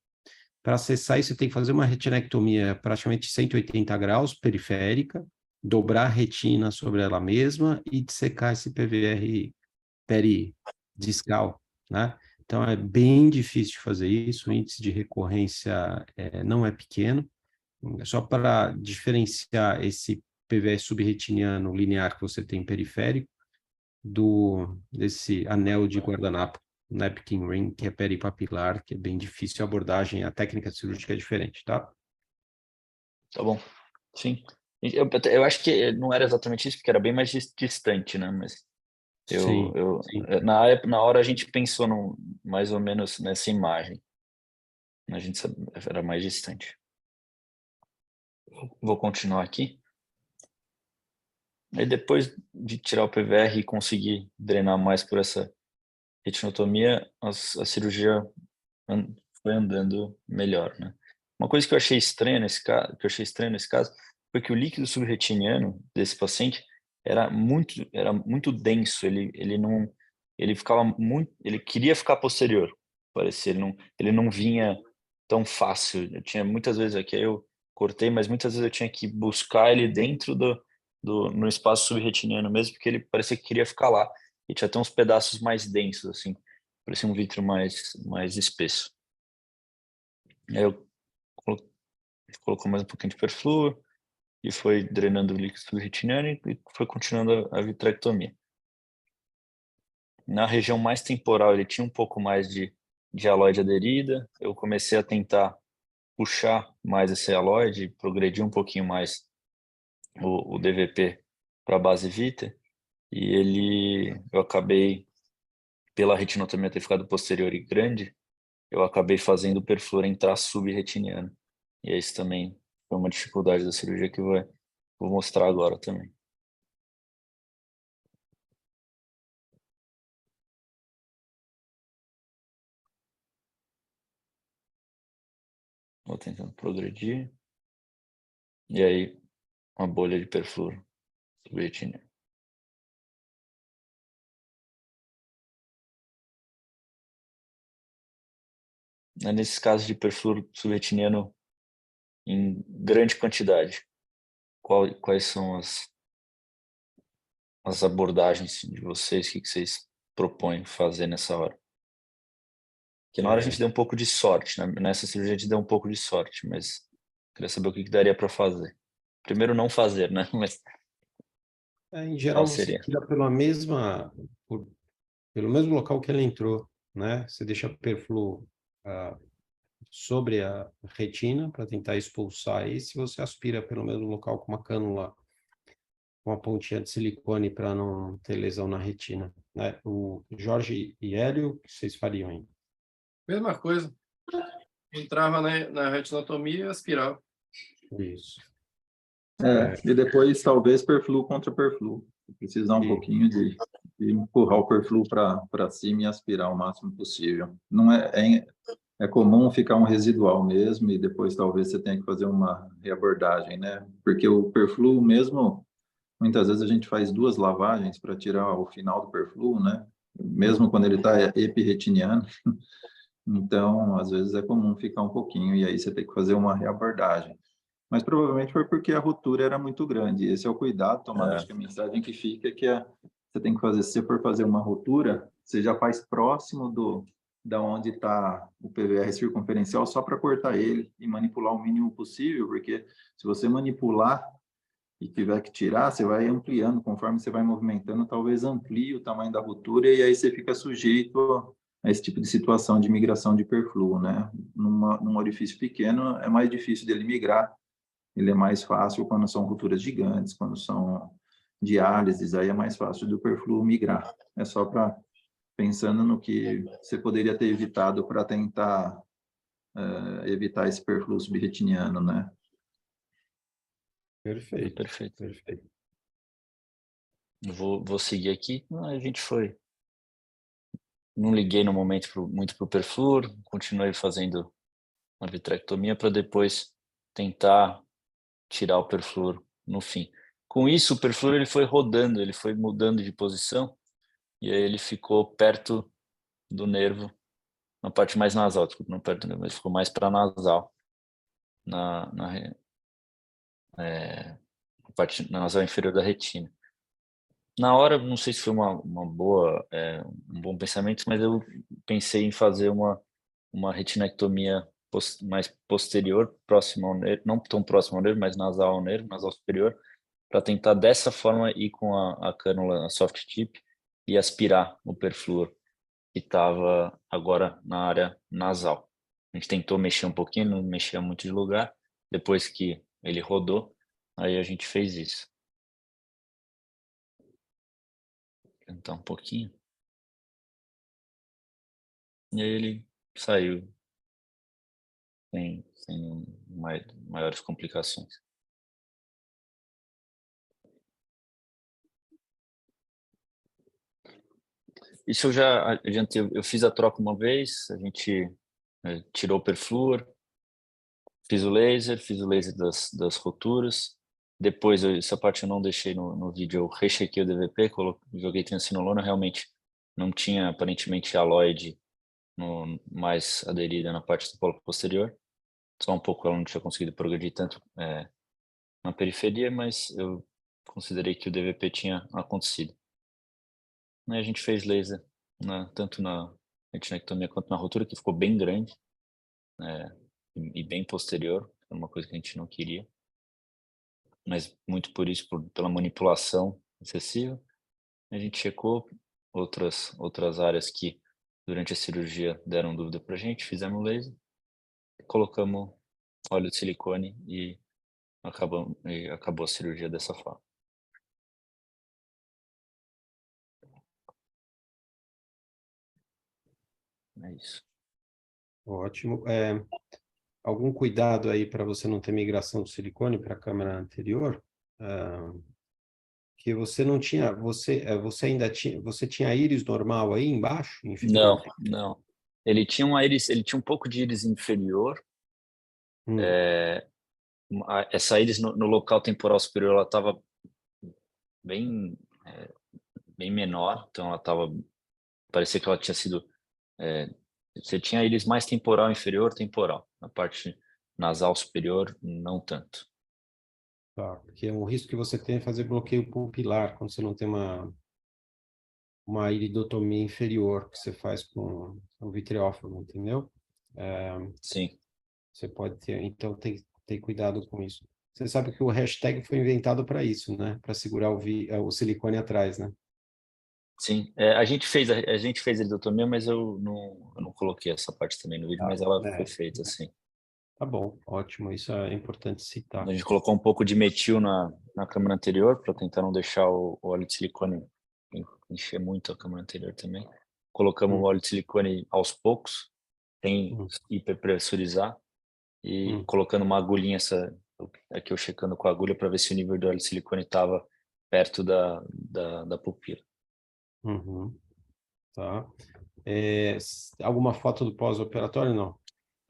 Para acessar isso, você tem que fazer uma retinectomia praticamente 180 graus, periférica, dobrar a retina sobre ela mesma e dissecar esse PVR peridiscal, né? Então, é bem difícil de fazer isso, o índice de recorrência não é pequeno. Só para diferenciar esse PVR subretiniano linear que você tem periférico desse anel de guardanapo, napkin ring, que é peripapilar, que é bem difícil a abordagem, a técnica cirúrgica é diferente, tá? Tá bom, sim. Eu acho que não era exatamente isso, porque era bem mais distante, né? Mas Sim. na hora a gente pensou mais ou menos nessa imagem. A gente era mais distante. Vou continuar aqui. Aí depois de tirar o PVR e conseguir drenar mais por essa retinotomia, a cirurgia foi andando melhor, né? Uma coisa que eu achei estranha nesse caso, foi que o líquido subretiniano desse paciente era muito denso. Ele ficava ele queria ficar posterior, parecia. Ele não vinha tão fácil. Eu tinha muitas vezes aqui eu cortei, mas muitas vezes eu tinha que buscar ele dentro no espaço subretiniano mesmo, porque ele parecia que queria ficar lá. E tinha até uns pedaços mais densos, assim. Parecia um vítreo mais espesso. Aí eu colocou mais um pouquinho de perfluor e foi drenando o líquido subretiniano e foi continuando a vitrectomia. Na região mais temporal, ele tinha um pouco mais de aloide aderida. Eu comecei a tentar puxar mais esse aloide, progredir um pouquinho mais o DVP para a base vita, e eu acabei, pela retinotomia ter ficado posterior e grande, eu acabei fazendo o perfluor entrar subretiniano. E isso também foi uma dificuldade da cirurgia que eu vou mostrar agora também. Vou tentando progredir. E aí, uma bolha de perfluor subretiniano. Nesses casos de perfluor subretiniano em grande quantidade, quais são as abordagens de vocês? O que vocês propõem fazer nessa hora? Porque na hora a gente deu um pouco de sorte, né? Nessa cirurgia a gente deu um pouco de sorte, mas queria saber o que daria para fazer. Primeiro não fazer, né? Mas em geral, você tira pelo mesmo local que ela entrou, né? Você deixa perflu sobre a retina para tentar expulsar esse, você aspira pelo mesmo local com uma cânula, com uma pontinha de silicone para não ter lesão na retina, né? O Jorge e Hélio, o que vocês fariam aí? Mesma coisa. Entrava na retinotomia e aspirava. Isso. E depois talvez perflu contra perflu. Precisar um pouquinho de empurrar o perflu para cima e aspirar o máximo possível. Não é comum ficar um residual mesmo e depois talvez você tenha que fazer uma reabordagem, né? Porque o perflu mesmo, muitas vezes a gente faz 2 lavagens para tirar o final do perflu, né? Mesmo quando ele está epirretiniano. Então, às vezes é comum ficar um pouquinho e aí você tem que fazer uma reabordagem. Mas provavelmente foi porque a ruptura era muito grande. Esse é o cuidado tomado. Acho que a mensagem que fica é que você tem que fazer, se você for fazer uma ruptura, você já faz próximo da onde está o PVR circunferencial, só para cortar ele e manipular o mínimo possível, porque se você manipular e tiver que tirar, você vai ampliando, conforme você vai movimentando, talvez amplie o tamanho da ruptura e aí você fica sujeito a esse tipo de situação de migração de perfluo, né? Num orifício pequeno é mais difícil dele migrar, ele é mais fácil quando são rupturas gigantes, quando são diálises, aí é mais fácil do perfluo migrar. É só para pensando no que você poderia ter evitado para tentar evitar esse perfluo subretiniano, né? Perfeito, Perfeito. perfeito. Vou seguir aqui. A gente foi. Não liguei no momento muito para o perfluor, continuei fazendo uma vitrectomia para depois tentar tirar o perfluor no fim. Com isso, o perfluor ele foi rodando, ele foi mudando de posição e aí ele ficou perto do nervo, na parte mais nasal, desculpa, não perto do nervo, mas ficou mais para nasal, na parte nasal inferior da retina. Na hora, não sei se foi uma boa, um bom pensamento, mas eu pensei em fazer uma retinectomia mais posterior, próximo ao nervo, não tão próximo ao nervo, mas nasal ao nervo, nasal superior, para tentar dessa forma ir com a cânula, a soft tip, e aspirar o perfluor que estava agora na área nasal. A gente tentou mexer um pouquinho, não mexia muito de lugar. Depois que ele rodou, aí a gente fez isso. Vou tentar um pouquinho. E aí ele saiu sem maiores complicações. Isso eu já adiantei, eu fiz a troca uma vez, a gente tirou o perfluor, fiz o laser das roturas, depois essa parte eu não deixei no vídeo, eu rechequei o DVP, joguei triancinolona, realmente não tinha aparentemente aloide mais aderida na parte do polo posterior, só um pouco ela não tinha conseguido progredir tanto na periferia, mas eu considerei que o DVP tinha acontecido. E a gente fez laser, tanto na retinectomia quanto na rotura, que ficou bem grande e bem posterior, uma coisa que a gente não queria, mas muito por isso, pela manipulação excessiva. A gente checou outras áreas que durante a cirurgia deram dúvida para a gente, fizemos laser, colocamos óleo de silicone e acabou a cirurgia dessa forma. É isso. Ótimo. Algum cuidado aí para você não ter migração do silicone para a câmera anterior? Que você não tinha, você ainda tinha, você tinha íris normal aí embaixo, inferior? Não. Ele tinha um pouco de íris inferior. Essa íris no local temporal superior ela estava bem menor, então ela parecia que ela tinha sido você tinha íris mais temporal, inferior, temporal. Na parte nasal superior, não tanto. Tá, porque é um risco que você tem fazer bloqueio pupilar quando você não tem uma iridotomia inferior que você faz com o vitreófilo, entendeu? Sim. Você pode ter, então tem que ter cuidado com isso. Você sabe que o hashtag foi inventado para isso, né? Para segurar o silicone atrás, né? Sim, a gente fez iridotomia, mas eu não coloquei essa parte também no vídeo, mas ela foi feita assim. Tá bom, ótimo, isso é importante citar. A gente colocou um pouco de metil na câmara anterior para tentar não deixar o óleo de silicone encher muito a câmara anterior também. Colocamos o óleo de silicone aos poucos, sem hiperpressurizar, e colocando uma agulhinha, aqui eu checando com a agulha para ver se o nível de óleo de silicone estava perto da pupila. Tá. Alguma foto do pós-operatório, não?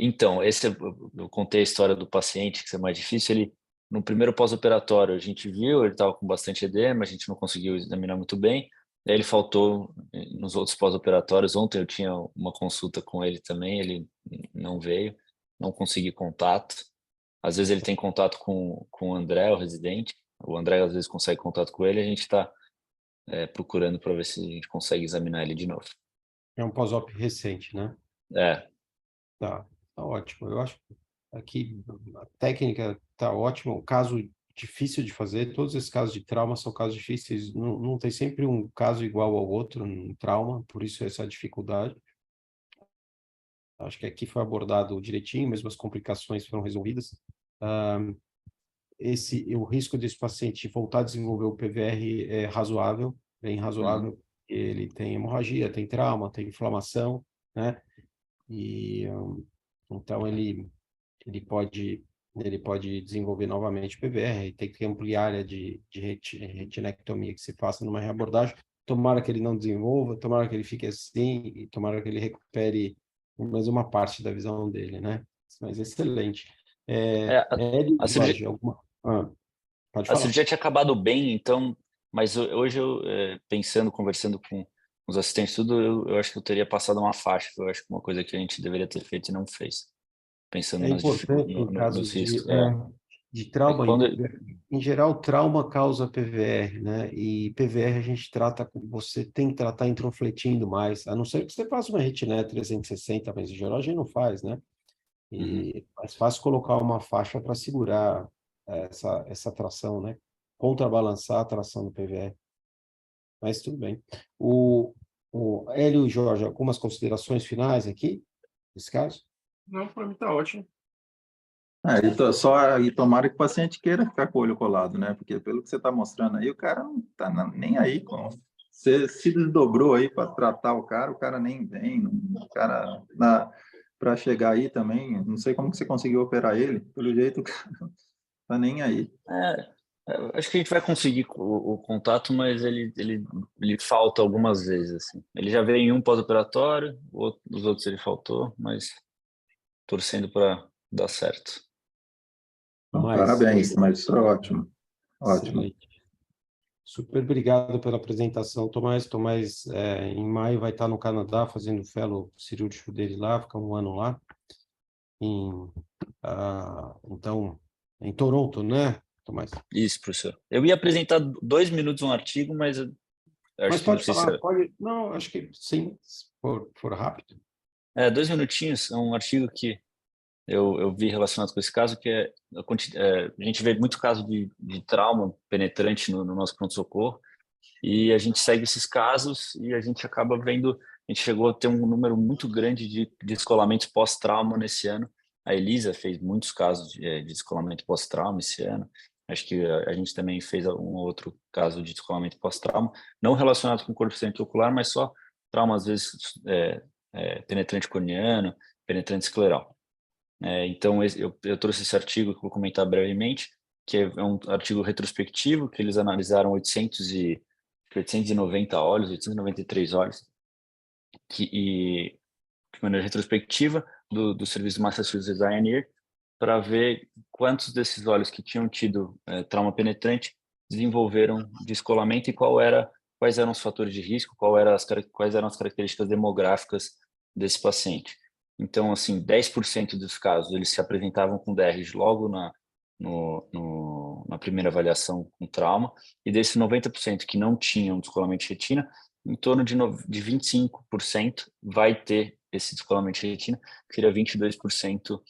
Então, eu contei a história do paciente, que é mais difícil. No primeiro pós-operatório, a gente viu, ele estava com bastante edema, a gente não conseguiu examinar muito bem. Ele faltou nos outros pós-operatórios. Ontem eu tinha uma consulta com ele também, ele não veio, não consegui contato. Às vezes ele tem contato com o André, o residente. O André às vezes consegue contato com ele, a gente está procurando para ver se a gente consegue examinar ele de novo. É um pós-op recente, né? Tá ótimo. Eu acho que aqui a técnica tá ótima. O caso difícil de fazer, todos esses casos de trauma são casos difíceis. Não tem sempre um caso igual ao outro no trauma, por isso essa dificuldade. Acho que aqui foi abordado direitinho, mesmo as complicações foram resolvidas. O risco desse paciente voltar a desenvolver o PVR é razoável, bem razoável. Ele tem hemorragia, tem trauma, tem inflamação, né? E então ele pode desenvolver novamente o PVR e tem que ampliar a área de retinectomia que se faça numa reabordagem. Tomara que ele não desenvolva, tomara que ele fique assim e tomara que ele recupere mais uma parte da visão dele, né? Mas excelente. A cirurgia, pode a falar. cirurgia tinha acabado bem, então, mas hoje eu, pensando, conversando com os assistentes, tudo, eu acho que eu teria passado uma faixa, eu acho que uma coisa que a gente deveria ter feito e não fez. Pensando É importante em casos nos riscos. de trauma, Quando... em geral, trauma causa PVR, né? E PVR a gente trata, você tem que tratar introfletindo mais, a não ser que você faça uma retina 360, mas em geral a gente não faz, né? E é mais fácil colocar uma faixa para segurar essa tração, né? Contrabalançar a tração do PVR. Mas tudo bem. O Hélio e Jorge, algumas considerações finais aqui, nesse caso? Não, para mim está ótimo. E tomara que o paciente queira ficar com o olho colado, né? Porque pelo que você está mostrando aí, o cara não está nem aí com. Você se desdobrou aí para tratar o cara nem vem. O cara, para chegar aí também, não sei como que você conseguiu operar ele, pelo jeito o cara não está nem aí. Acho que a gente vai conseguir o contato, mas ele falta algumas vezes, assim. Ele já veio em um pós-operatório, os outros ele faltou, mas torcendo para dar certo. Parabéns, mas isso é ótimo. Ótimo. Excelente. Super obrigado pela apresentação, Tomás. Tomás, em maio, vai estar no Canadá fazendo o fellow cirúrgico dele lá, fica um ano lá. Então, em Toronto, né, Tomás? Isso, professor. Eu ia apresentar 2 minutos um artigo, mas acho mas que pode falar, pode... Não, acho que sim, se for rápido. 2 minutinhos, é um artigo que eu vi relacionado com esse caso, que a gente vê muito caso de trauma penetrante no nosso pronto-socorro, e a gente segue esses casos e a gente acaba vendo, a gente chegou a ter um número muito grande de descolamentos pós-trauma nesse ano. A Elisa fez muitos casos de descolamento pós-trauma esse ano. Acho que a gente também fez um outro caso de descolamento pós-trauma, não relacionado com corpo ocular, mas só trauma, às vezes, penetrante corneano, penetrante escleral. Então, eu trouxe esse artigo que vou comentar brevemente, que é um artigo retrospectivo, que eles analisaram 890 olhos, 893 olhos, de maneira retrospectiva, do serviço Massachusetts Eye para ver quantos desses olhos que tinham tido trauma penetrante desenvolveram descolamento e quais eram os fatores de risco, quais eram as características demográficas desse paciente. Então, assim, 10% dos casos, eles se apresentavam com DRs logo na primeira avaliação com trauma, e desses 90% que não tinham descolamento de retina, em torno de 25% vai ter esse descolamento de retina, que seria 22%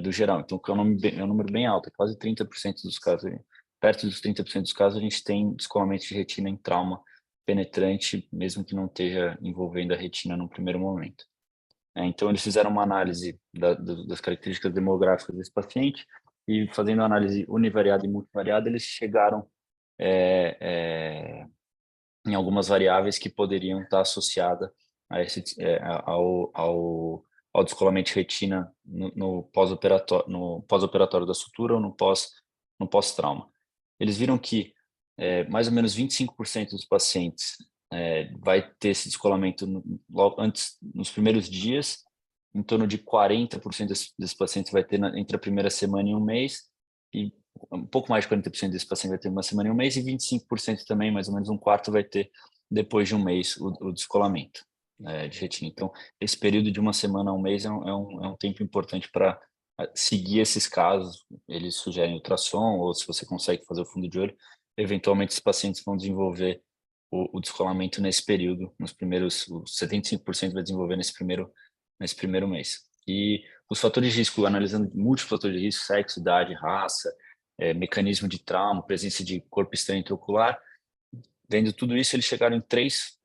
do geral. Então, é um número bem alto, é quase 30% dos casos. Perto dos 30% dos casos, a gente tem descolamento de retina em trauma penetrante, mesmo que não esteja envolvendo a retina no primeiro momento. Então, eles fizeram uma análise das características demográficas desse paciente e, fazendo análise univariada e multivariada, eles chegaram em algumas variáveis que poderiam estar associadas ao descolamento de retina no pós-operatório da sutura ou no pós-trauma. Eles viram que mais ou menos 25% dos pacientes vai ter esse descolamento logo antes, nos primeiros dias, em torno de 40% desses pacientes vai ter entre a primeira semana e um mês, e um pouco mais de 40% desses pacientes vai ter uma semana e um mês, e 25% também, mais ou menos um quarto, vai ter depois de um mês o descolamento de retina. Então, esse período de uma semana a um mês é um tempo importante para seguir esses casos. Eles sugerem ultrassom, ou se você consegue fazer o fundo de olho, eventualmente os pacientes vão desenvolver o descolamento nesse período, os 75% vai desenvolver nesse primeiro mês. E os fatores de risco, analisando múltiplos fatores de risco, sexo, idade, raça, mecanismo de trauma, presença de corpo estranho intraocular, vendo tudo isso, eles chegaram em 3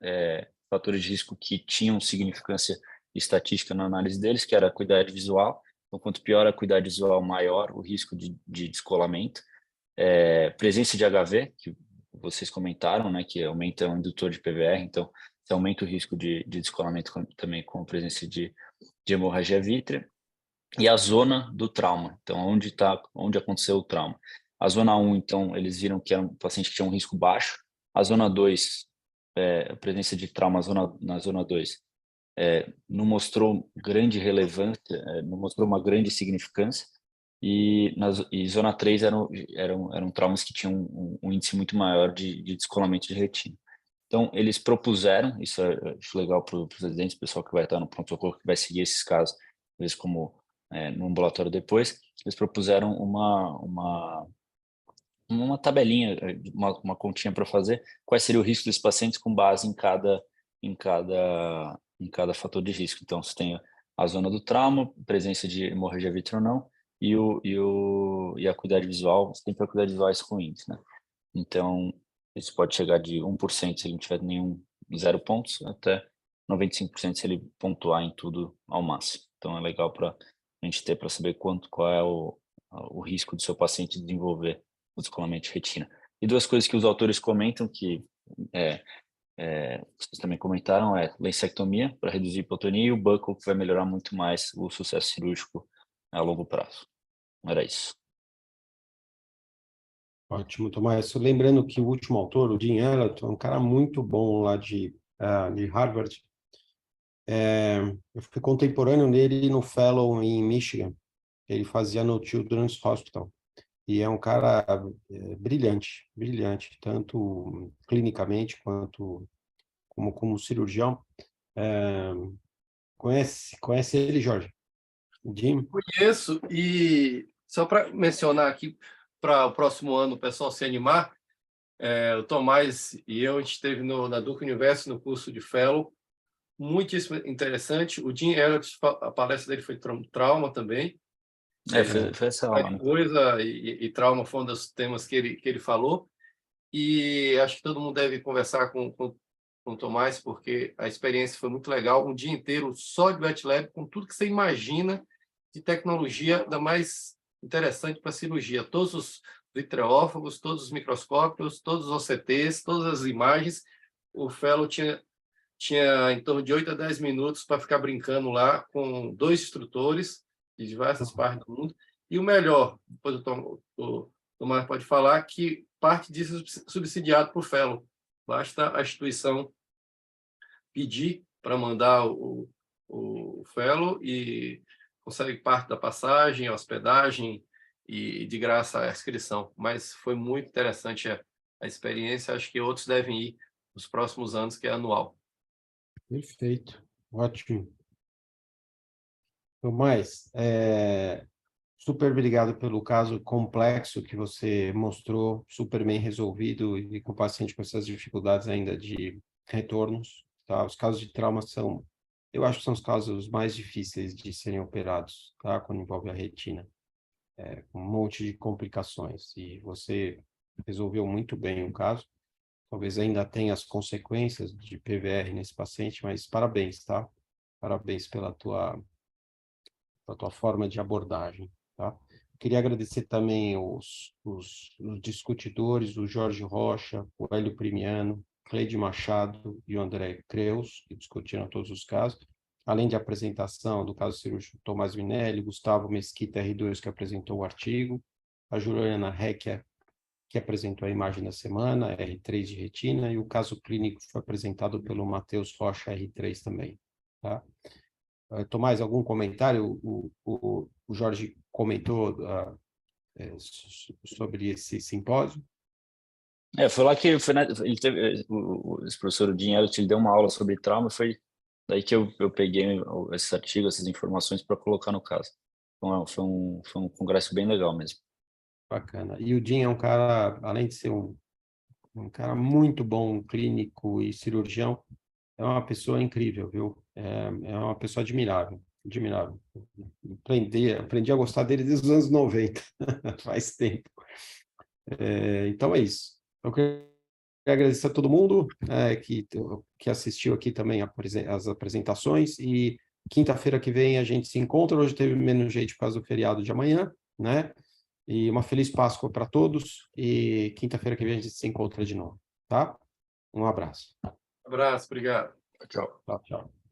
fatores de risco que tinham significância estatística na análise deles, que era a acuidade visual. Então, quanto pior a acuidade visual, maior o risco de descolamento. Presença de HV, que vocês comentaram, né, que aumenta o indutor de PVR, então você aumenta o risco de descolamento também com a presença de hemorragia vítrea. E a zona do trauma, então onde aconteceu o trauma. A zona 1, então, eles viram que era um paciente que tinha um risco baixo. A zona 2, a presença de trauma na zona 2, não mostrou grande relevância, não mostrou uma grande significância. E zona 3 eram traumas que tinham um índice muito maior de descolamento de retina. Então, eles propuseram, isso acho legal para os residentes, o pessoal que vai estar no pronto-socorro, que vai seguir esses casos, às vezes como no ambulatório depois, eles propuseram uma tabelinha, uma continha para fazer, quais seria o risco dos pacientes com base em cada fator de risco. Então, você tem a zona do trauma, presença de hemorragia vítrea ou não, e a acuidade visual, sempre a acuidade visual com índice, né? Então, isso pode chegar de 1% se ele não tiver nenhum 0 pontos, até 95% se ele pontuar em tudo ao máximo. Então, é legal para a gente ter, para saber qual é o risco do seu paciente desenvolver o descolamento de retina. E 2 coisas que os autores comentam, que vocês também comentaram, lensectomia, para reduzir a hipotonia, e o buccal, que vai melhorar muito mais o sucesso cirúrgico a longo prazo. Era isso. Ótimo, Tomás. Lembrando que o último autor, o Dean Ellerton, é um cara muito bom lá de Harvard. Eu fui contemporâneo dele no Fellow em Michigan. Ele fazia no Children's Hospital. E é um cara brilhante, tanto clinicamente quanto como cirurgião. Conhece ele, Jorge? Jim? Conheço, e só para mencionar aqui, para o próximo ano o pessoal se animar, o Tomás e eu, a gente esteve na Duke University no curso de Fellow, muitíssimo interessante. O Jim Elliott, a palestra dele foi trauma também. Foi essa aula, né? Coisa e trauma foi um dos temas que ele falou, e acho que todo mundo deve conversar com o Tomás, porque a experiência foi muito legal, um dia inteiro só de wet lab, com tudo que você imagina de tecnologia da mais interessante para a cirurgia, todos os vitreófagos, todos os microscópios, todos os OCTs, todas as imagens. O Fellow tinha em torno de 8 a 10 minutos para ficar brincando lá com 2 instrutores de diversas partes do mundo. E o melhor, depois o Tomás pode falar, que parte disso é subsidiado por Fellow. Basta a instituição pedir para mandar o Fellow e consegue parte da passagem, a hospedagem e de graça a inscrição. Mas foi muito interessante a experiência. Acho que outros devem ir nos próximos anos, que é anual. Perfeito, ótimo. Tomás, super obrigado pelo caso complexo que você mostrou, super bem resolvido e com o paciente com essas dificuldades ainda de retornos. Tá? Os casos de trauma eu acho que são os casos mais difíceis de serem operados, tá? Quando envolve a retina, com um monte de complicações. E você resolveu muito bem o caso. Talvez ainda tenha as consequências de PVR nesse paciente, mas parabéns, tá? Parabéns pela tua forma de abordagem, tá? Queria agradecer também os discutidores, o Jorge Rocha, o Hélio Primiano, Cleide Machado e o André Creus, que discutiram todos os casos, além de apresentação do caso cirúrgico Tomás Vinelli, Gustavo Mesquita R2, que apresentou o artigo, a Juliana Hecker, que apresentou a imagem da semana, R3 de retina, e o caso clínico foi apresentado pelo Matheus Rocha, R3 também, tá? Tomás, algum comentário? O Jorge comentou sobre esse simpósio? Foi lá que ele teve, esse professor Dinheiro te deu uma aula sobre trauma, foi daí que eu peguei esses artigos, essas informações para colocar no caso. Então, foi um congresso bem legal mesmo. Bacana. E o Jim é um cara, além de ser um cara muito bom, clínico e cirurgião, é uma pessoa incrível, viu? É uma pessoa admirável, admirável. Aprendi a gostar dele desde os anos 90, faz tempo. Então é isso. Eu quero agradecer a todo mundo que assistiu aqui também as apresentações, e quinta-feira que vem a gente se encontra. Hoje teve menos jeito por causa do feriado de amanhã, né? E uma feliz Páscoa para todos, e quinta-feira que vem a gente se encontra de novo, tá? Um abraço. Abraço, obrigado. Tchau. Tchau, tchau.